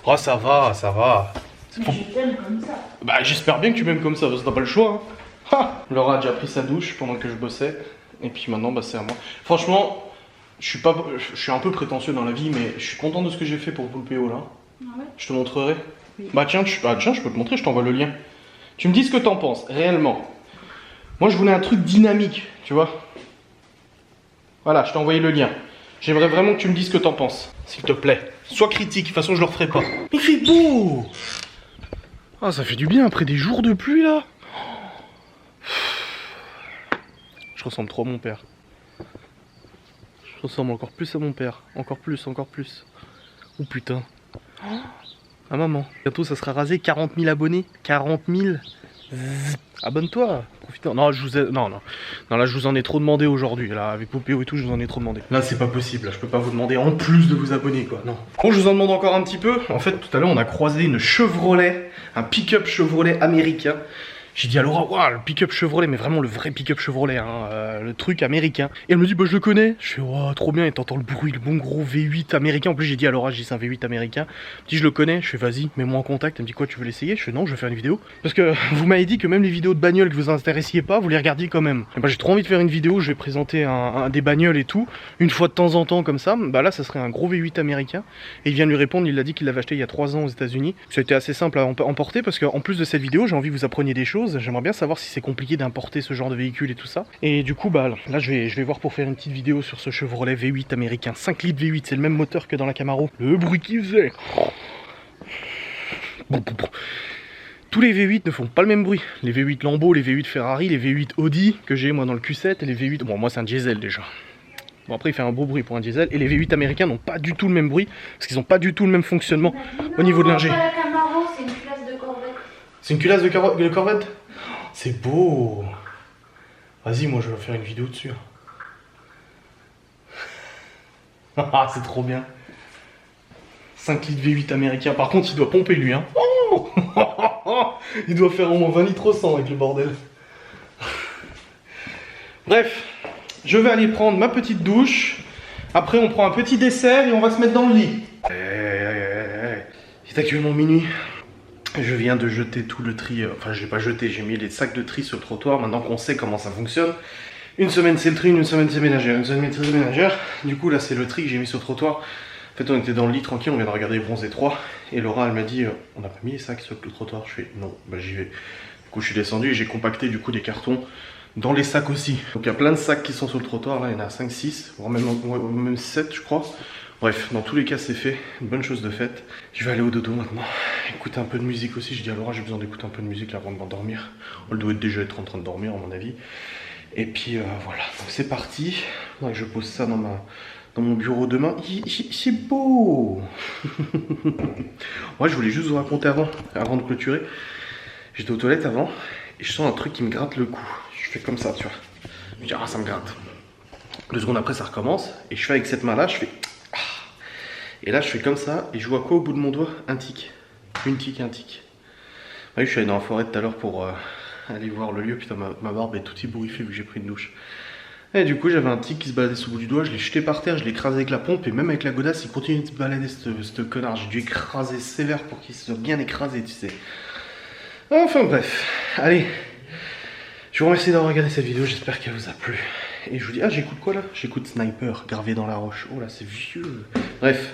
Oh, ça va, ça va. Mais je t'aime comme ça. Bah, j'espère bien que tu m'aimes comme ça, parce que t'as pas le choix. Hein. Ha, Laura a déjà pris sa douche pendant que je bossais. Et puis maintenant, bah, c'est à moi. Franchement, je suis un peu prétentieux dans la vie, mais je suis content de ce que j'ai fait pour Poulpéo là. Ah ouais. Je te montrerai. Oui. Bah tiens, je peux te montrer, je t'envoie le lien. Tu me dis ce que t'en penses, réellement. Moi, je voulais un truc dynamique, tu vois. Voilà, je t'ai envoyé le lien. J'aimerais vraiment que tu me dises ce que t'en penses, s'il te plaît. Sois critique, de toute façon, je le referai pas. Il fait beau. Ah, ça fait du bien après des jours de pluie, là. Je ressemble trop à mon père. Je ressemble encore plus à mon père. Encore plus, encore plus. Oh putain. Ah maman. Bientôt, ça sera rasé. 40 000 abonnés. 40 000. Abonne-toi, profite. Non, là, je vous en ai trop demandé aujourd'hui. Là, avec Poupéo et tout, je vous en ai trop demandé. Là, c'est pas possible. Là, je peux pas vous demander en plus de vous abonner, quoi. Non. Bon, je vous en demande encore un petit peu. En fait, tout à l'heure, on a croisé une Chevrolet, un pick-up Chevrolet américain. J'ai dit à Laura, waouh, le pick-up Chevrolet, mais vraiment le vrai pick-up Chevrolet, hein, le truc américain. Et elle me dit, bah je le connais. Je fais, waouh, trop bien, et t'entends le bruit, le bon gros V8 américain. En plus, j'ai dit à Laura, j'ai dit, c'est un V8 américain. Elle me dit, je le connais. Je fais, vas-y, mets-moi en contact. Elle me dit, quoi, tu veux l'essayer? Je fais, non, je vais faire une vidéo. Parce que vous m'avez dit que même les vidéos de bagnoles que vous intéressiez pas, vous les regardiez quand même. Et bah, j'ai trop envie de faire une vidéo où je vais présenter des bagnoles et tout, une fois de temps en temps comme ça. Bah là, ça serait un gros V8 américain. Et il vient de lui répondre, il a dit qu'il l'avait acheté il y a 3 ans aux États-Unis. Ça a été assez simple à emporter parce qu'en plus de cette vidéo, j'ai envie que vous appreniez des choses. J'aimerais bien savoir si c'est compliqué d'importer ce genre de véhicule et tout ça. Et du coup, bah là, je vais voir pour faire une petite vidéo sur ce Chevrolet V8 américain. 5 litres V8, c'est le même moteur que dans la Camaro. Le bruit qu'il faisait. Bon. Tous les V8 ne font pas le même bruit. Les V8 Lambo, les V8 Ferrari, les V8 Audi que j'ai moi dans le Q7 et les V8... Bon, moi c'est un diesel déjà. Bon, après il fait un beau bruit pour un diesel. Et les V8 américains n'ont pas du tout le même bruit parce qu'ils n'ont pas du tout le même fonctionnement au niveau de l'ingé. La Camaro, c'est une classe de Corvette. C'est une culasse de Corvette? C'est beau. Vas-y, moi je vais faire une vidéo dessus. Ah, c'est trop bien. 5 litres V8 américain. Par contre, il doit pomper lui, hein. Oh il doit faire au moins 20 litres au 100 avec le bordel. Bref, je vais aller prendre ma petite douche. Après, on prend un petit dessert et on va se mettre dans le lit. C'est actuellement minuit. Je viens de jeter tout le tri, enfin je l'ai pas jeté, j'ai mis les sacs de tri sur le trottoir maintenant qu'on sait comment ça fonctionne. Une semaine c'est le tri, une semaine c'est ménagère, une semaine c'est ménagère. Du coup là c'est le tri que j'ai mis sur le trottoir. En fait on était dans le lit tranquille, on vient de regarder Bronzé 3 et Laura elle m'a dit on n'a pas mis les sacs sur le trottoir. Je fais non, bah j'y vais. Du coup je suis descendu et j'ai compacté du coup des cartons dans les sacs aussi. Donc il y a plein de sacs qui sont sur le trottoir, là il y en a 5-6, voire même 7 je crois. Bref, dans tous les cas c'est fait, une bonne chose de faite. Je vais aller au dodo maintenant, écouter un peu de musique aussi. Je dis à Laura j'ai besoin d'écouter un peu de musique là avant de m'endormir. Elle doit déjà être en train de dormir à mon avis. Et puis voilà, donc c'est parti. Je pose ça dans mon bureau demain. C'est beau. Moi je voulais juste vous raconter avant de clôturer. J'étais aux toilettes avant et je sens un truc qui me gratte le cou. Je fais comme ça tu vois. Je me dis ah ça me gratte. 2 secondes après ça recommence et je fais avec cette main là, je fais... Et là je fais comme ça et je vois quoi au bout de mon doigt? Un tic. Une tic, un tic. Oui, je suis allé dans la forêt tout à l'heure pour aller voir le lieu. Putain ma barbe est tout ébouriffée vu que j'ai pris une douche. Et du coup j'avais un tic qui se baladait sous le bout du doigt. Je l'ai jeté par terre, je l'ai écrasé avec la pompe. Et même avec la godasse il continue de se balader ce connard. J'ai dû écraser sévère pour qu'il soit bien écrasé tu sais. Enfin bref. Allez. Je vous remercie d'avoir regardé cette vidéo. J'espère qu'elle vous a plu. Et je vous dis, ah j'écoute quoi là? J'écoute Sniper, gravé dans la roche. Oh là c'est vieux. Bref.